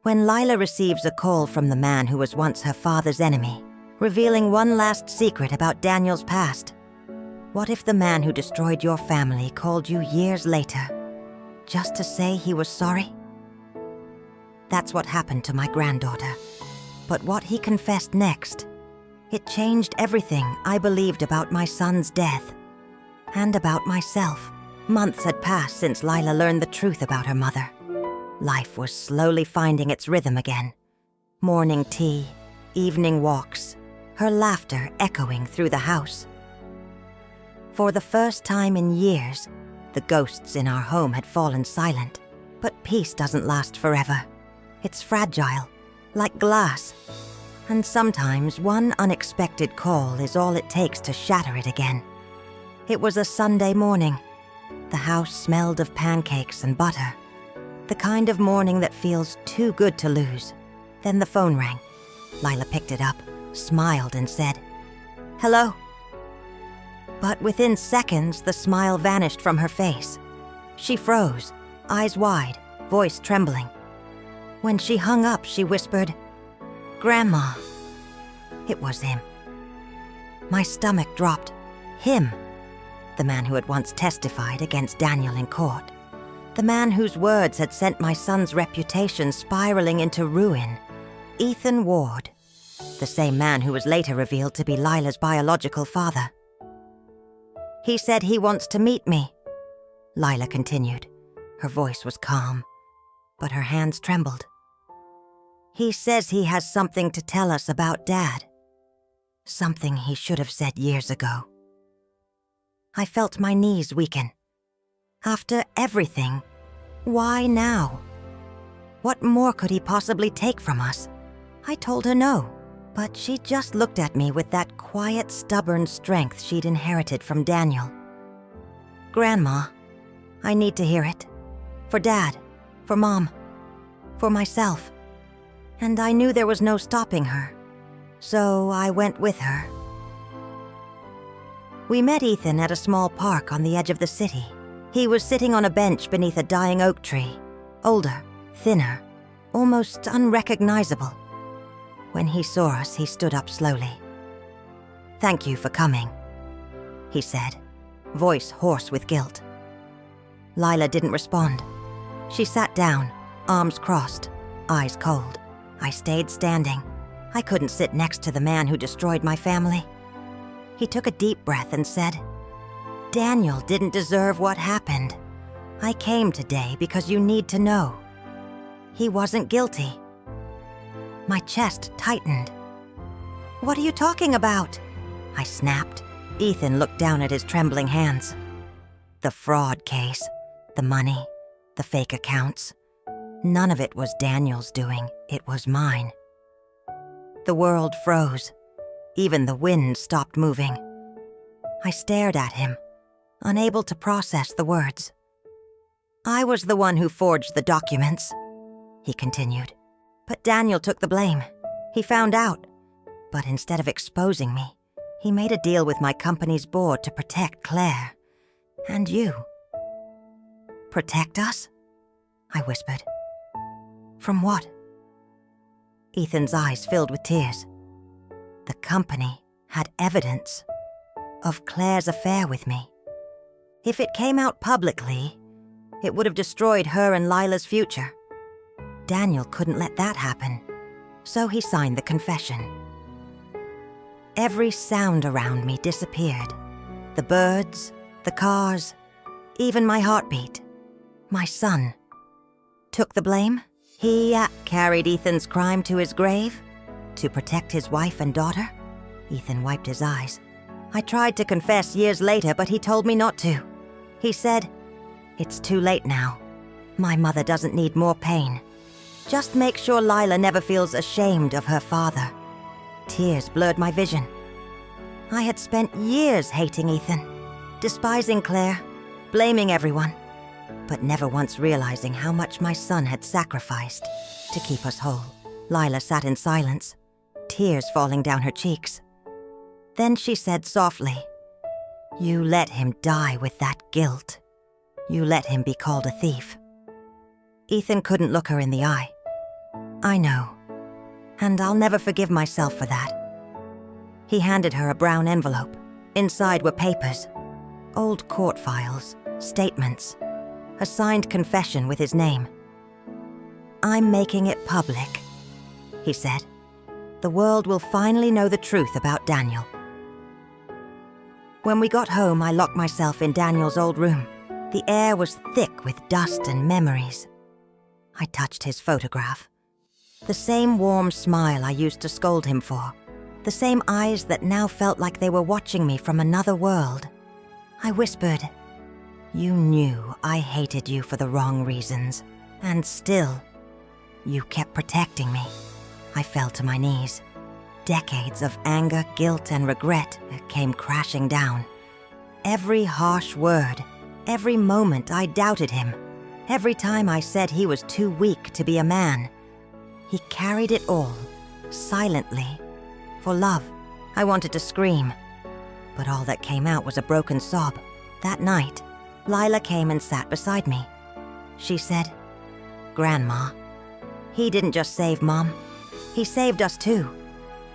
When Lila receives a call from the man who was once her father's enemy, revealing one last secret about Daniel's past. What if the man who destroyed your family called you years later, just to say he was sorry? That's what happened to my granddaughter. But what he confessed next, it changed everything I believed about my son's death, and about myself. Months had passed since Lila learned the truth about her mother. Life was slowly finding its rhythm again. Morning tea, evening walks, her laughter echoing through the house. For the first time in years, the ghosts in our home had fallen silent. But peace doesn't last forever. It's fragile, like glass. And sometimes one unexpected call is all it takes to shatter it again. It was a Sunday morning. The house smelled of pancakes and butter. The kind of morning that feels too good to lose. Then the phone rang. Lila picked it up, smiled and said, "Hello." But within seconds, the smile vanished from her face. She froze, eyes wide, voice trembling. When she hung up, she whispered, "Grandma." It was him. My stomach dropped. Him. The man who had once testified against Daniel in court. The man whose words had sent my son's reputation spiraling into ruin. Ethan Ward. The same man who was later revealed to be Lila's biological father. "He said he wants to meet me," Lila continued. Her voice was calm, but her hands trembled. "He says he has something to tell us about Dad." Something he should have said years ago. I felt my knees weaken. After everything, why now? What more could he possibly take from us? I told her no, but she just looked at me with that quiet, stubborn strength she'd inherited from Daniel. Grandma, I need to hear it. For Dad, for Mom, for myself. And I knew there was no stopping her, so I went with her. We met Ethan at a small park on the edge of the city. He was sitting on a bench beneath a dying oak tree, older, thinner, almost unrecognizable. When he saw us, he stood up slowly. "Thank you for coming," he said, voice hoarse with guilt. Lila didn't respond. She sat down, arms crossed, eyes cold. I stayed standing. I couldn't sit next to the man who destroyed my family. He took a deep breath and said, "Daniel didn't deserve what happened. I came today because you need to know. He wasn't guilty." My chest tightened. "What are you talking about?" I snapped. Ethan looked down at his trembling hands. "The fraud case, the money, the fake accounts. None of it was Daniel's doing, it was mine." The world froze. Even the wind stopped moving. I stared at him, unable to process the words. "I was the one who forged the documents," he continued. "But Daniel took the blame. He found out. But instead of exposing me, he made a deal with my company's board to protect Claire. And you." "Protect us?" I whispered. "From what?" Ethan's eyes filled with tears. The company had evidence of Claire's affair with me. If it came out publicly, it would have destroyed her and Lila's future. Daniel couldn't let that happen, so he signed the confession. Every sound around me disappeared. The birds, the cars, even my heartbeat. My son took the blame. He carried Ethan's crime to his grave to protect his wife and daughter. Ethan wiped his eyes. I tried to confess years later, but he told me not to. He said, "It's too late now. My mother doesn't need more pain. Just make sure Lila never feels ashamed of her father." Tears blurred my vision. I had spent years hating Ethan, despising Claire, blaming everyone, but never once realizing how much my son had sacrificed to keep us whole. Lila sat in silence, tears falling down her cheeks. Then she said softly, "You let him die with that guilt. You let him be called a thief." Ethan couldn't look her in the eye. "I know, and I'll never forgive myself for that." He handed her a brown envelope. Inside were papers, old court files, statements, a signed confession with his name. "I'm making it public," he said. "The world will finally know the truth about Daniel." When we got home, I locked myself in Daniel's old room. The air was thick with dust and memories. I touched his photograph. The same warm smile I used to scold him for. The same eyes that now felt like they were watching me from another world. I whispered, "You knew I hated you for the wrong reasons, and still, you kept protecting me." I fell to my knees. Decades of anger, guilt, and regret came crashing down. Every harsh word, every moment I doubted him, every time I said he was too weak to be a man. He carried it all, silently, for love. I wanted to scream, but all that came out was a broken sob. That night, Lila came and sat beside me. She said, "Grandma, he didn't just save Mom, he saved us too.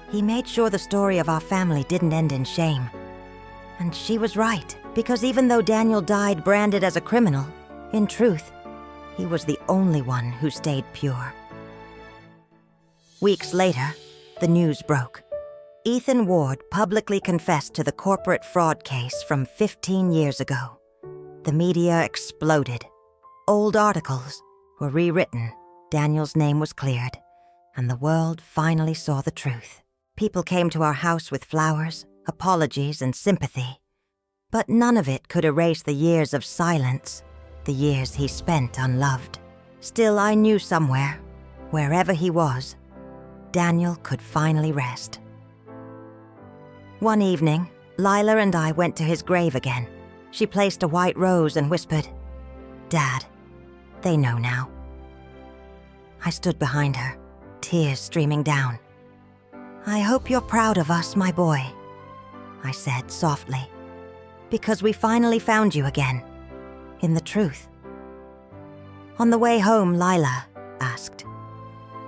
He made sure the story of our family didn't end in shame." And she was right, because even though Daniel died branded as a criminal, in truth, he was the only one who stayed pure. Weeks later, the news broke. Ethan Ward publicly confessed to the corporate fraud case from 15 years ago. The media exploded. Old articles were rewritten, Daniel's name was cleared, and the world finally saw the truth. People came to our house with flowers, apologies, and sympathy. But none of it could erase the years of silence, the years he spent unloved. Still, I knew somewhere, wherever he was, Daniel could finally rest. One evening, Lila and I went to his grave again. She placed a white rose and whispered, "Dad, they know now." I stood behind her, tears streaming down. "I hope you're proud of us, my boy," I said softly, "because we finally found you again, in the truth." On the way home, Lila asked,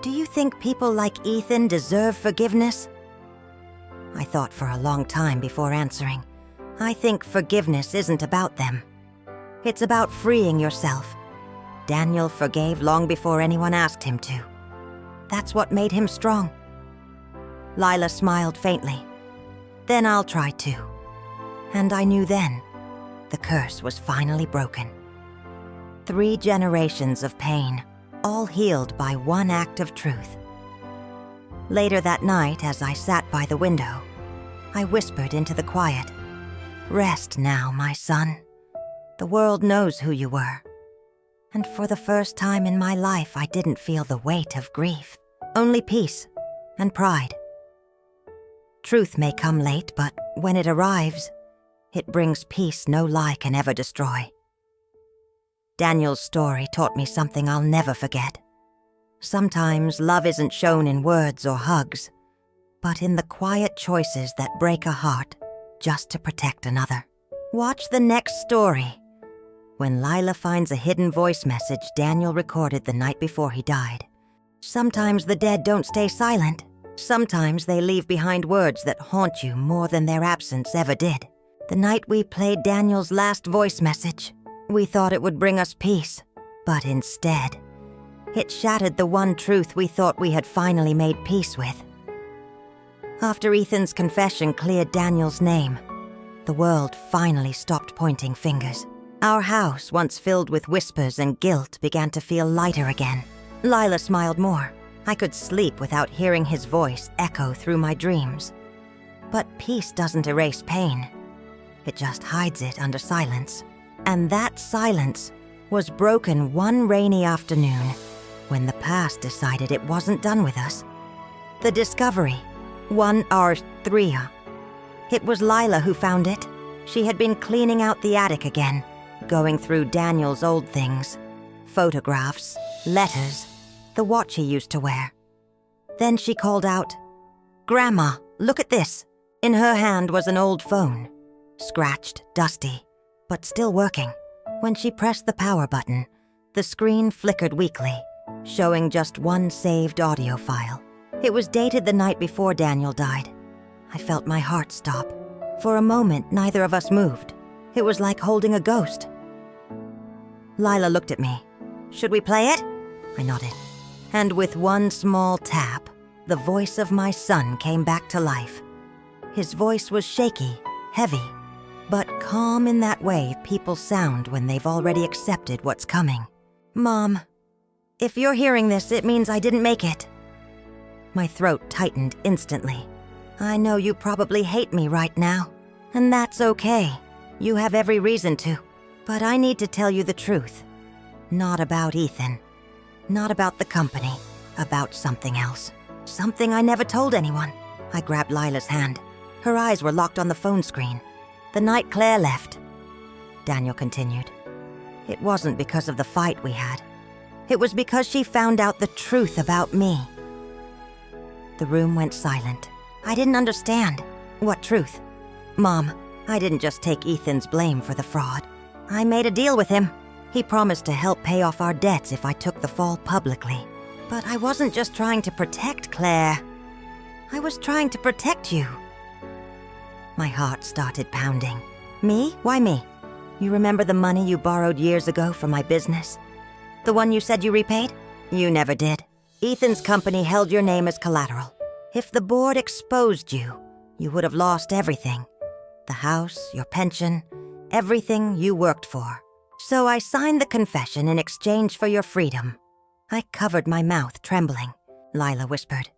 "Do you think people like Ethan deserve forgiveness?" I thought for a long time before answering. I think forgiveness isn't about them. It's about freeing yourself. Daniel forgave long before anyone asked him to. That's what made him strong. Lila smiled faintly. "Then I'll try too." And I knew then the curse was finally broken. 3 generations of pain, all healed by one act of truth. Later that night, as I sat by the window, I whispered into the quiet, "Rest now, my son. The world knows who you were." And for the first time in my life, I didn't feel the weight of grief, only peace and pride. Truth may come late, but when it arrives, it brings peace no lie can ever destroy. Daniel's story taught me something I'll never forget. Sometimes love isn't shown in words or hugs, but in the quiet choices that break a heart just to protect another. Watch the next story. When Lila finds a hidden voice message Daniel recorded the night before he died. Sometimes the dead don't stay silent. Sometimes they leave behind words that haunt you more than their absence ever did. The night we played Daniel's last voice message, we thought it would bring us peace, but instead, it shattered the one truth we thought we had finally made peace with. After Ethan's confession cleared Daniel's name, the world finally stopped pointing fingers. Our house, once filled with whispers and guilt, began to feel lighter again. Lila smiled more. I could sleep without hearing his voice echo through my dreams. But peace doesn't erase pain. It just hides it under silence. And that silence was broken one rainy afternoon when the past decided it wasn't done with us. The discovery, one Arthria. It was Lila who found it. She had been cleaning out the attic again, going through Daniel's old things. Photographs, letters, the watch he used to wear. Then she called out, "Grandma, look at this." In her hand was an old phone, scratched, dusty, but still working. When she pressed the power button, the screen flickered weakly, showing just one saved audio file. It was dated the night before Daniel died. I felt my heart stop. For a moment, neither of us moved. It was like holding a ghost. Lila looked at me. "Should we play it?" I nodded. And with one small tap, the voice of my son came back to life. His voice was shaky, heavy, but calm in that way people sound when they've already accepted what's coming. "Mom, if you're hearing this, it means I didn't make it." My throat tightened instantly. "I know you probably hate me right now, and that's okay. You have every reason to. But I need to tell you the truth. Not about Ethan. Not about the company. About something else. Something I never told anyone." I grabbed Lila's hand. Her eyes were locked on the phone screen. "The night Claire left," Daniel continued, "it wasn't because of the fight we had. It was because she found out the truth about me." The room went silent. I didn't understand. "What truth?" "Mom, I didn't just take Ethan's blame for the fraud. I made a deal with him. He promised to help pay off our debts if I took the fall publicly. But I wasn't just trying to protect Claire. I was trying to protect you." My heart started pounding. "Me? Why me? You remember the money you borrowed years ago for my business? The one you said you repaid? You never did. Ethan's company held your name as collateral. If the board exposed you, you would have lost everything. The house, your pension, everything you worked for. So I signed the confession in exchange for your freedom." I covered my mouth, trembling. Lila whispered,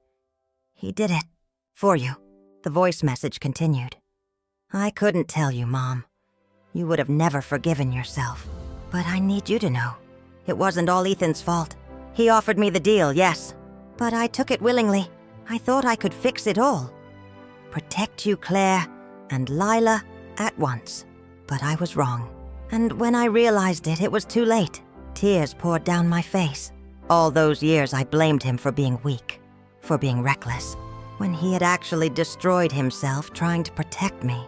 "He did it For you. The voice message continued. I couldn't tell you, Mom. You would have never forgiven yourself. But I need you to know. It wasn't all Ethan's fault. He offered me the deal, yes. But I took it willingly. I thought I could fix it all. Protect you, Claire, and Lila at once. But I was wrong. And when I realized it, it was too late. Tears poured down my face. All those years I blamed him for being weak, for being reckless, when he had actually destroyed himself trying to protect me.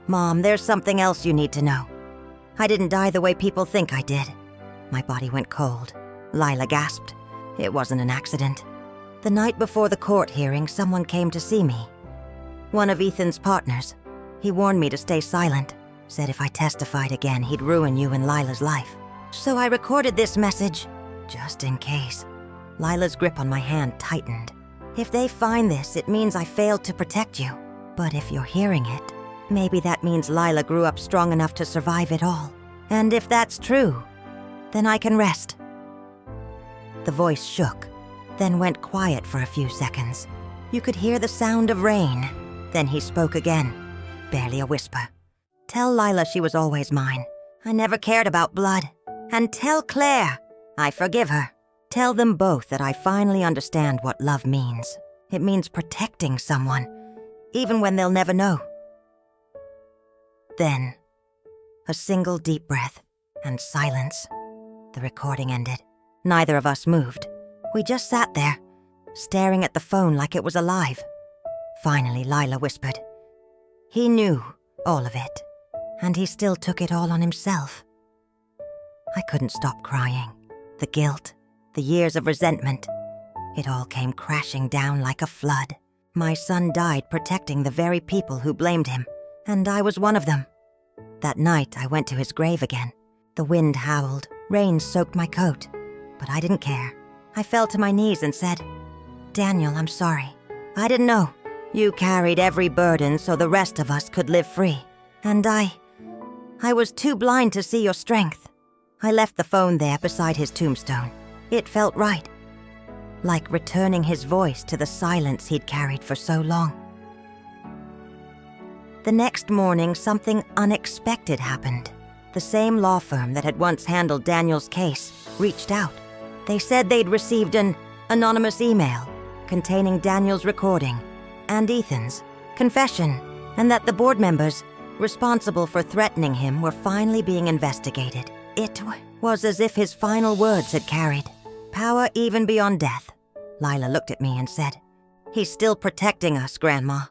Mom, there's something else you need to know. I didn't die the way people think I did. My body went cold. Lila gasped. It wasn't an accident. The night before the court hearing, someone came to see me. One of Ethan's partners. He warned me to stay silent. Said if I testified again, he'd ruin you and Lila's life. So I recorded this message, just in case. Lila's grip on my hand tightened. If they find this, it means I failed to protect you. But if you're hearing it, maybe that means Lila grew up strong enough to survive it all. And if that's true, then I can rest. The voice shook, then went quiet for a few seconds. You could hear the sound of rain. Then he spoke again, barely a whisper. Tell Lila she was always mine. I never cared about blood. And tell Claire I forgive her. Tell them both that I finally understand what love means. It means protecting someone, even when they'll never know. Then, a single deep breath and silence. The recording ended. Neither of us moved. We just sat there, staring at the phone like it was alive. Finally, Lila whispered. He knew all of it, and he still took it all on himself. I couldn't stop crying. The guilt, the years of resentment, it all came crashing down like a flood. My son died protecting the very people who blamed him, and I was one of them. That night, I went to his grave again. The wind howled, rain soaked my coat, but I didn't care. I fell to my knees and said, Daniel, I'm sorry. I didn't know. You carried every burden so the rest of us could live free. And I was too blind to see your strength. I left the phone there beside his tombstone. It felt right. Like returning his voice to the silence he'd carried for so long. The next morning, something unexpected happened. The same law firm that had once handled Daniel's case reached out. They said they'd received an anonymous email containing Daniel's recording and Ethan's confession, and that the board members responsible for threatening him were finally being investigated. It was as if his final words had carried power even beyond death. Lila looked at me and said, He's still protecting us, Grandma.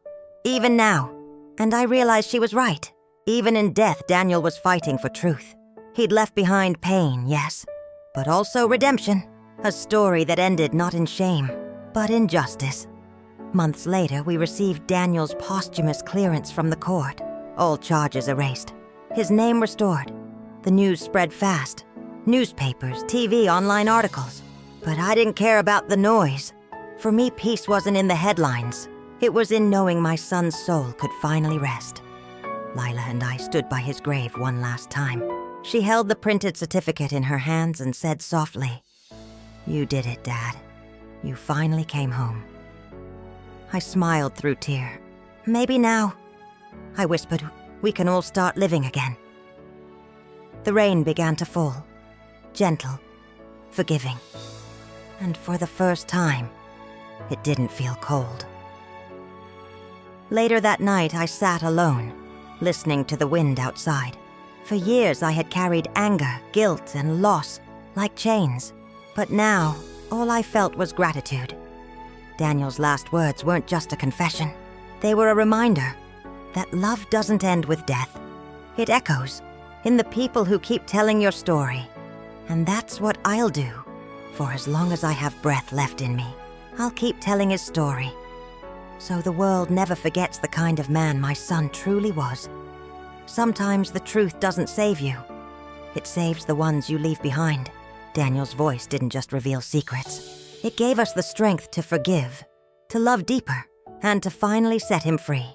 Even now. And I realized she was right. Even in death, Daniel was fighting for truth. He'd left behind pain, yes, but also redemption. A story that ended not in shame, but in justice. Months later, we received Daniel's posthumous clearance from the court. All charges erased. His name restored. The news spread fast. Newspapers, TV, online articles. But I didn't care about the noise. For me, peace wasn't in the headlines. It was in knowing my son's soul could finally rest. Lila and I stood by his grave one last time. She held the printed certificate in her hands and said softly, You did it, Dad. You finally came home. I smiled through tear. Maybe now, I whispered, we can all start living again. The rain began to fall, gentle, forgiving. And for the first time, it didn't feel cold. Later that night, I sat alone, listening to the wind outside. For years, I had carried anger, guilt, and loss like chains. But now, all I felt was gratitude. Daniel's last words weren't just a confession. They were a reminder that love doesn't end with death. It echoes in the people who keep telling your story. And that's what I'll do. For as long as I have breath left in me, I'll keep telling his story. So the world never forgets the kind of man my son truly was. Sometimes the truth doesn't save you. It saves the ones you leave behind. Daniel's voice didn't just reveal secrets. It gave us the strength to forgive, to love deeper, and to finally set him free.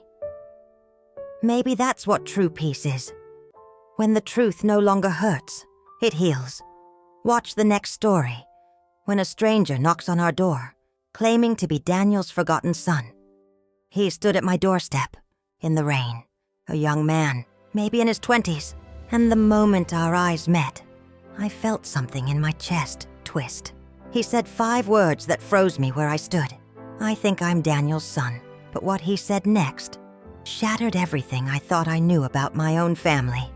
Maybe that's what true peace is. When the truth no longer hurts, it heals. Watch the next story. When a stranger knocks on our door, claiming to be Daniel's forgotten son. He stood at my doorstep, in the rain, a young man, maybe in his 20s, and the moment our eyes met, I felt something in my chest twist. He said 5 words that froze me where I stood. I think I'm Daniel's son, but what he said next shattered everything I thought I knew about my own family.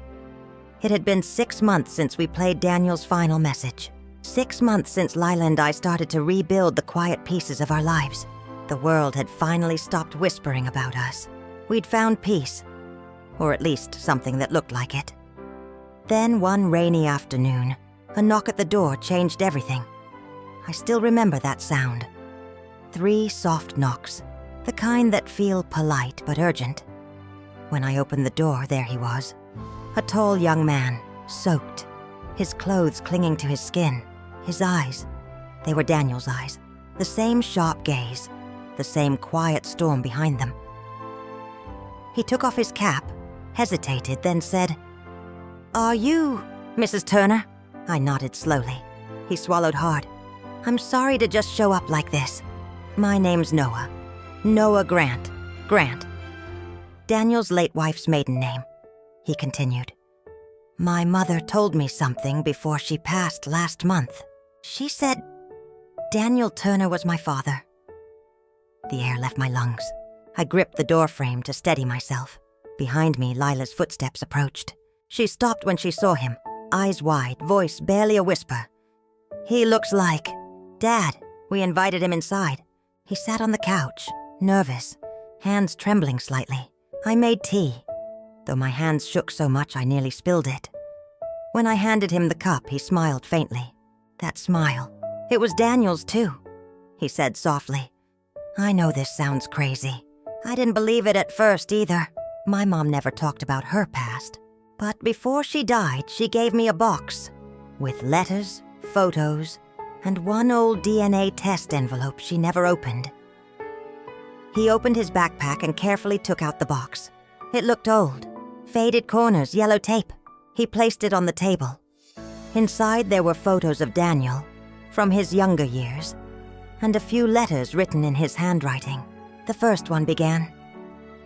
It had been 6 months since we played Daniel's final message. 6 months since Lila and I started to rebuild the quiet pieces of our lives. The world had finally stopped whispering about us. We'd found peace, or at least something that looked like it. Then one rainy afternoon, a knock at the door changed everything. I still remember that sound. 3 soft knocks, the kind that feel polite but urgent. When I opened the door, there he was. A tall young man, soaked, his clothes clinging to his skin, his eyes. They were Daniel's eyes, the same sharp gaze, the same quiet storm behind them. He took off his cap, hesitated, then said, "Are you Mrs. Turner?" I nodded slowly. He swallowed hard. "I'm sorry to just show up like this. My name's Noah. Noah Grant. Grant. Daniel's late wife's maiden name." He continued. "My mother told me something before she passed last month. She said Daniel Turner was my father." The air left my lungs. I gripped the doorframe to steady myself. Behind me, Lila's footsteps approached. She stopped when she saw him, eyes wide, voice barely a whisper. "He looks like Dad." We invited him inside. He sat on the couch, nervous, hands trembling slightly. I made tea, though my hands shook so much I nearly spilled it. When I handed him the cup, he smiled faintly. That smile, it was Daniel's too. He said softly, "I know this sounds crazy. I didn't believe it at first either. My mom never talked about her past. But before she died, she gave me a box with letters, photos, and one old DNA test envelope she never opened." He opened his backpack and carefully took out the box. It looked old, faded corners, yellow tape. He placed it on the table. Inside there were photos of Daniel, from his younger years, and a few letters written in his handwriting. The first one began,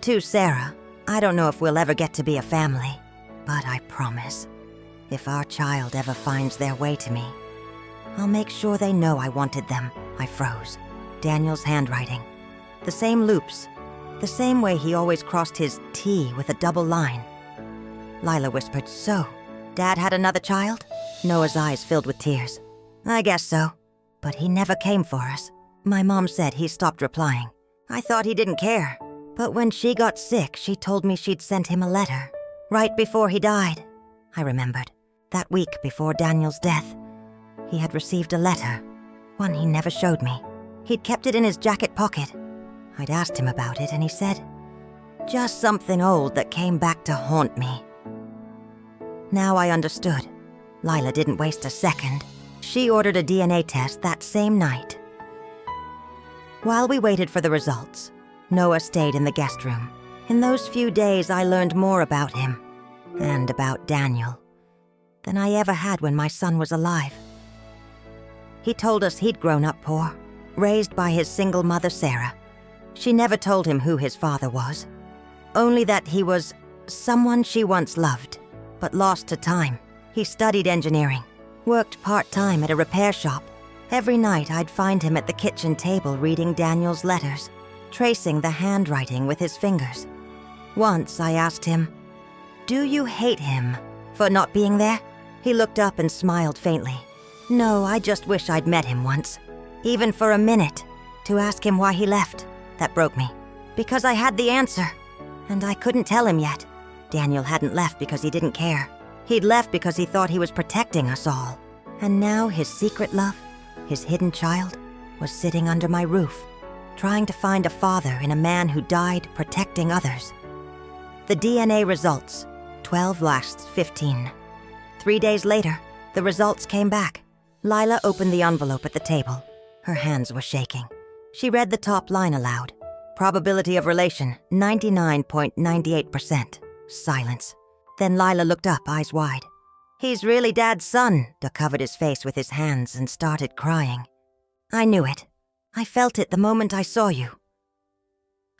"To Sarah, I don't know if we'll ever get to be a family, but I promise, if our child ever finds their way to me, I'll make sure they know I wanted them." I froze. Daniel's handwriting. The same loops, the same way he always crossed his T with a double line. Lila whispered, "So, Dad had another child?" Noah's eyes filled with tears. "I guess so, but he never came for us." My mom said he stopped replying. I thought he didn't care, but when she got sick, she told me she'd sent him a letter. Right before he died, I remembered. That week before Daniel's death, he had received a letter, one he never showed me. He'd kept it in his jacket pocket. I'd asked him about it, and he said, "Just something old that came back to haunt me." Now I understood. Lila didn't waste a second. She ordered a DNA test that same night. While we waited for the results, Noah stayed in the guest room. In those few days, I learned more about him, and about Daniel, than I ever had when my son was alive. He told us he'd grown up poor, raised by his single mother, Sarah. She never told him who his father was, only that he was someone she once loved, but lost to time. He studied engineering, worked part-time at a repair shop. Every night I'd find him at the kitchen table reading Daniel's letters, tracing the handwriting with his fingers. Once I asked him, "Do you hate him for not being there?" He looked up and smiled faintly. "No, I just wish I'd met him once, even for a minute, to ask him why he left." That broke me, because I had the answer, and I couldn't tell him yet. Daniel hadn't left because he didn't care. He'd left because he thought he was protecting us all. And now his secret love, his hidden child, was sitting under my roof, trying to find a father in a man who died protecting others. The DNA results, 12 lasts 15. 3 days later, the results came back. Lila opened the envelope at the table. Her hands were shaking. She read the top line aloud. Probability of relation, 99.98%. Silence. Then Lila looked up, eyes wide. "He's really Dad's son." Doug covered his face with his hands and started crying. "I knew it. I felt it the moment I saw you."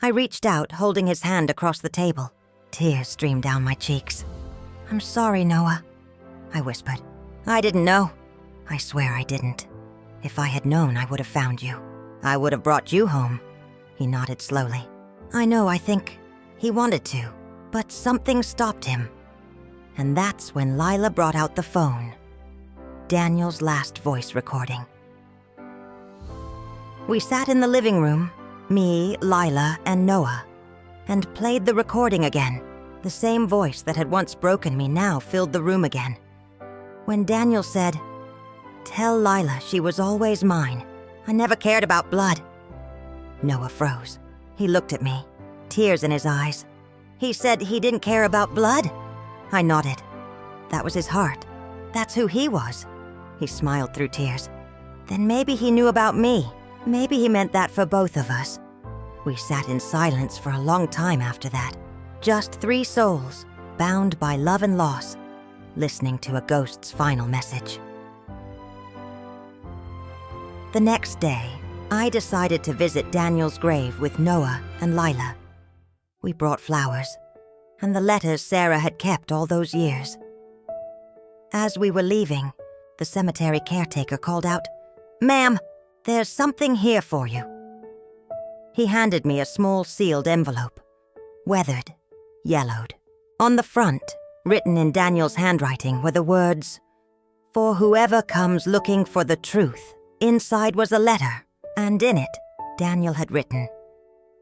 I reached out, holding his hand across the table. Tears streamed down my cheeks. "I'm sorry, Noah," I whispered. "I didn't know. I swear I didn't. If I had known, I would have found you. I would have brought you home." He nodded slowly. "I know, I think he wanted to, but something stopped him." And that's when Lila brought out the phone. Daniel's last voice recording. We sat in the living room, me, Lila, and Noah, and played the recording again. The same voice that had once broken me now filled the room again. When Daniel said, "Tell Lila she was always mine. I never cared about blood." Noah froze. He looked at me, tears in his eyes. "He said he didn't care about blood?" I nodded. That was his heart. That's who he was. He smiled through tears. Then maybe he knew about me. Maybe he meant that for both of us. We sat in silence for a long time after that. Just three souls, bound by love and loss, listening to a ghost's final message. The next day, I decided to visit Daniel's grave with Noah and Lila. We brought flowers, and the letters Sarah had kept all those years. As we were leaving, the cemetery caretaker called out, "Ma'am, there's something here for you." He handed me a small sealed envelope, weathered, yellowed. On the front, written in Daniel's handwriting, were the words, "For whoever comes looking for the truth." Inside was a letter, and in it, Daniel had written,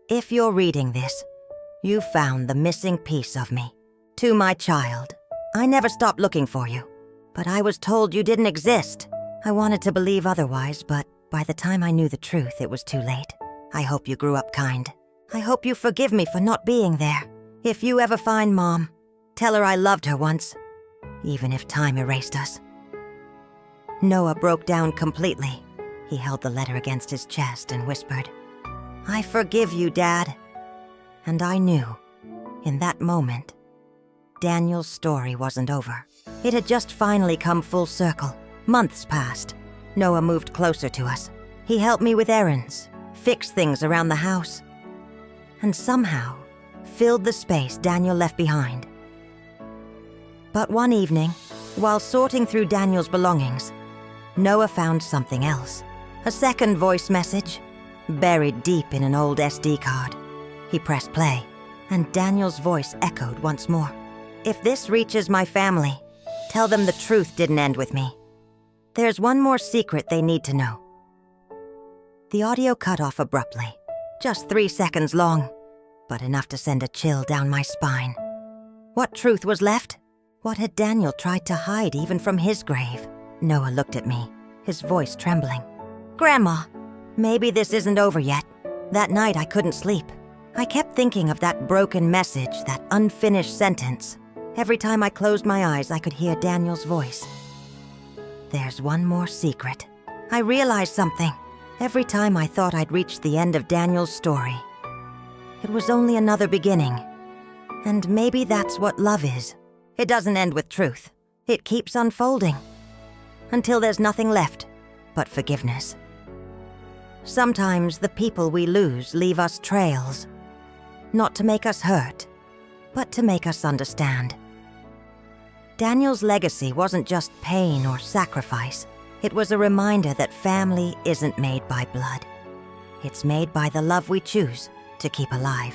"If you're reading this, you found the missing piece of me. To my child, I never stopped looking for you, but I was told you didn't exist. I wanted to believe otherwise, but by the time I knew the truth, it was too late. I hope you grew up kind. I hope you forgive me for not being there. If you ever find Mom, tell her I loved her once, even if time erased us." Noah broke down completely. He held the letter against his chest and whispered, "I forgive you, Dad." And I knew, in that moment, Daniel's story wasn't over. It had just finally come full circle. Months passed. Noah moved closer to us. He helped me with errands, fixed things around the house, and somehow filled the space Daniel left behind. But one evening, while sorting through Daniel's belongings, Noah found something else. A second voice message, buried deep in an old SD card. He pressed play, and Daniel's voice echoed once more. "If this reaches my family, tell them the truth didn't end with me. There's one more secret they need to know." The audio cut off abruptly, just 3 seconds long, but enough to send a chill down my spine. What truth was left? What had Daniel tried to hide even from his grave? Noah looked at me, his voice trembling. "Grandma, maybe this isn't over yet." That night I couldn't sleep. I kept thinking of that broken message, that unfinished sentence. Every time I closed my eyes, I could hear Daniel's voice. There's one more secret. I realized something. Every time I thought I'd reached the end of Daniel's story, it was only another beginning. And maybe that's what love is. It doesn't end with truth. It keeps unfolding until there's nothing left but forgiveness. Sometimes the people we lose leave us trails, not to make us hurt, but to make us understand. Daniel's legacy wasn't just pain or sacrifice. It was a reminder that family isn't made by blood. It's made by the love we choose to keep alive.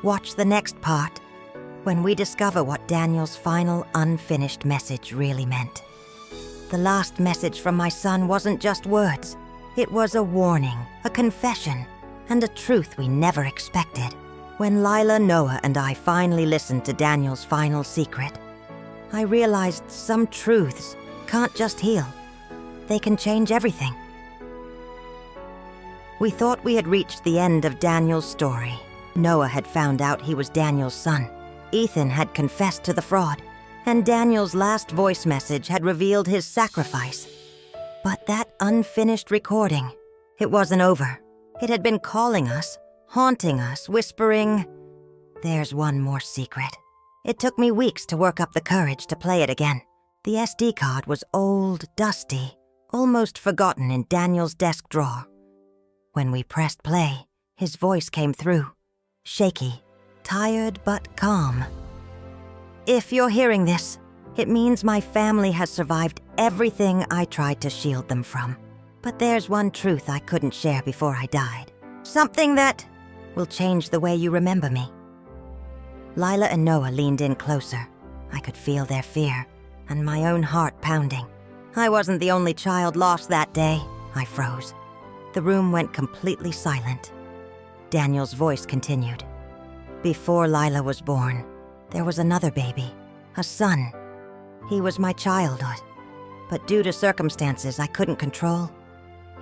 Watch the next part, when we discover what Daniel's final unfinished message really meant. The last message from my son wasn't just words. It was a warning, a confession, and a truth we never expected. When Lila, Noah, and I finally listened to Daniel's final secret, I realized some truths can't just heal. They can change everything. We thought we had reached the end of Daniel's story. Noah had found out he was Daniel's son. Ethan had confessed to the fraud, and Daniel's last voice message had revealed his sacrifice. But that unfinished recording, it wasn't over. It had been calling us, haunting us, whispering, "There's one more secret." It took me weeks to work up the courage to play it again. The SD card was old, dusty, almost forgotten in Daniel's desk drawer. When we pressed play, his voice came through. shaky, tired but calm. If you're hearing this, it means my family has survived everything I tried to shield them from. But there's one truth I couldn't share before I died. Something that will change the way you remember me. Lila and Noah leaned in closer. I could feel their fear and my own heart pounding. I wasn't the only child lost that day. I froze. The room went completely silent. Daniel's voice continued. Before Lila was born, there was another baby, a son. He was my childhood, but due to circumstances I couldn't control,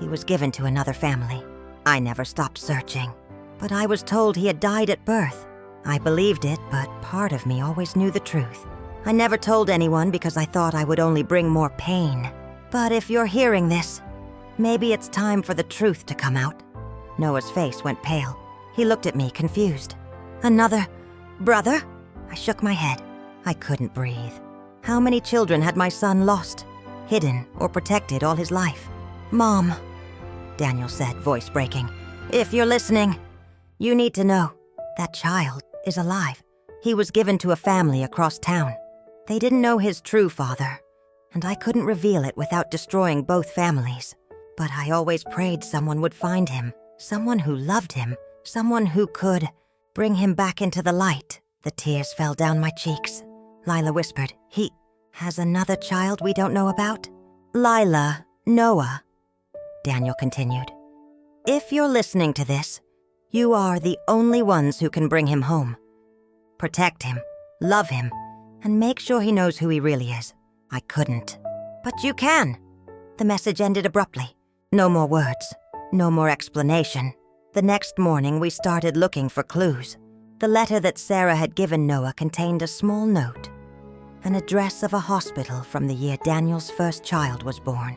he was given to another family. I never stopped searching, but I was told he had died at birth. I believed it, but part of me always knew the truth. I never told anyone because I thought I would only bring more pain. But if you're hearing this, maybe it's time for the truth to come out. Noah's face went pale. He looked at me, confused. Another brother? I shook my head. I couldn't breathe. How many children had my son lost, hidden, or protected all his life? Mom, Daniel said, voice breaking. If you're listening, you need to know that child is alive. He was given to a family across town. They didn't know his true father, and I couldn't reveal it without destroying both families. But I always prayed someone would find him, someone who loved him, someone who could bring him back into the light. The tears fell down my cheeks. Lila whispered, He has another child we don't know about? Lila, Noah, Daniel continued. If you're listening to this, you are the only ones who can bring him home. Protect him, love him, and make sure he knows who he really is. I couldn't. But you can. The message ended abruptly. No more words, no more explanation. The next morning, we started looking for clues. The letter that Sarah had given Noah contained a small note, an address of a hospital from the year Daniel's first child was born.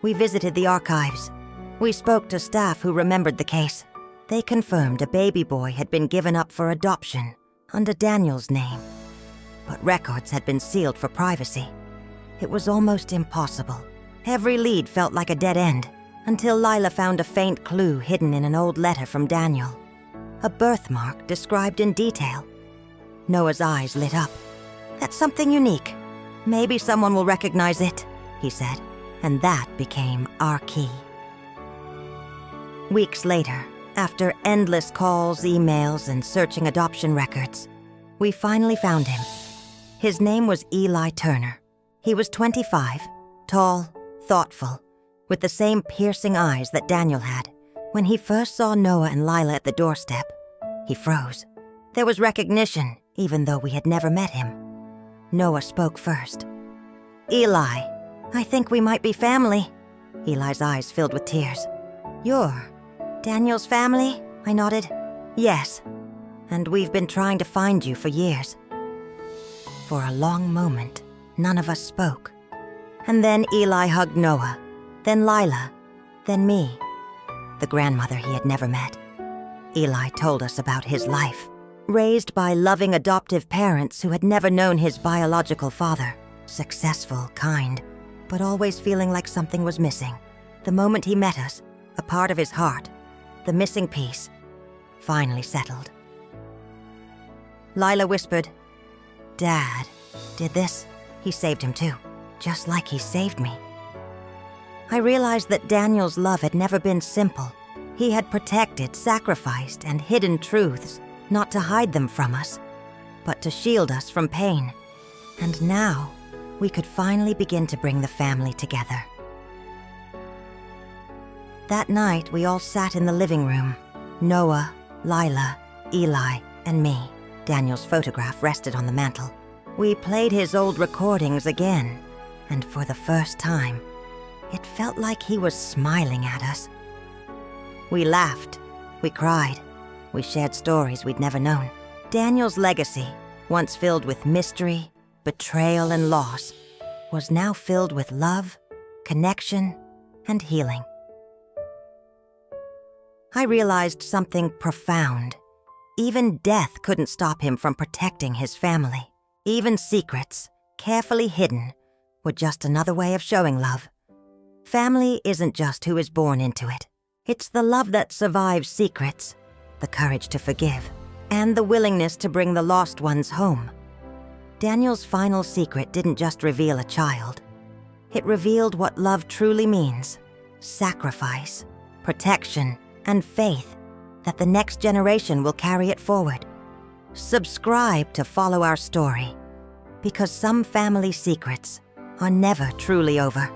We visited the archives. We spoke to staff who remembered the case. They confirmed a baby boy had been given up for adoption under Daniel's name, but records had been sealed for privacy. It was almost impossible. Every lead felt like a dead end, until Lila found a faint clue hidden in an old letter from Daniel. A birthmark described in detail. Noah's eyes lit up. That's something unique. Maybe someone will recognize it, he said, and that became our key. Weeks later, after endless calls, emails, and searching adoption records, we finally found him. His name was Eli Turner. He was 25, tall, thoughtful, with the same piercing eyes that Daniel had. When he first saw Noah and Lila at the doorstep, he froze. There was recognition, even though we had never met him. Noah spoke first. Eli, I think we might be family. Eli's eyes filled with tears. You're Daniel's family? I nodded. Yes, and we've been trying to find you for years. For a long moment, none of us spoke. And then Eli hugged Noah, then Lila, then me, the grandmother he had never met. Eli told us about his life, raised by loving adoptive parents who had never known his biological father. Successful, kind, but always feeling like something was missing. The moment he met us, a part of his heart, the missing piece, finally settled. Lila whispered, Dad did this. He saved him too, just like he saved me. I realized that Daniel's love had never been simple. He had protected, sacrificed, and hidden truths, not to hide them from us, but to shield us from pain. And now, we could finally begin to bring the family together. That night, we all sat in the living room. Noah, Lila, Eli, and me. Daniel's photograph rested on the mantel. We played his old recordings again, and for the first time, it felt like he was smiling at us. We laughed, we cried, we shared stories we'd never known. Daniel's legacy, once filled with mystery, betrayal, and loss, was now filled with love, connection, and healing. I realized something profound. Even death couldn't stop him from protecting his family. Even secrets, carefully hidden, were just another way of showing love. Family isn't just who is born into it. It's the love that survives secrets, the courage to forgive, and the willingness to bring the lost ones home. Daniel's final secret didn't just reveal a child. It revealed what love truly means: sacrifice, protection, and faith that the next generation will carry it forward. Subscribe to follow our story, because some family secrets are never truly over.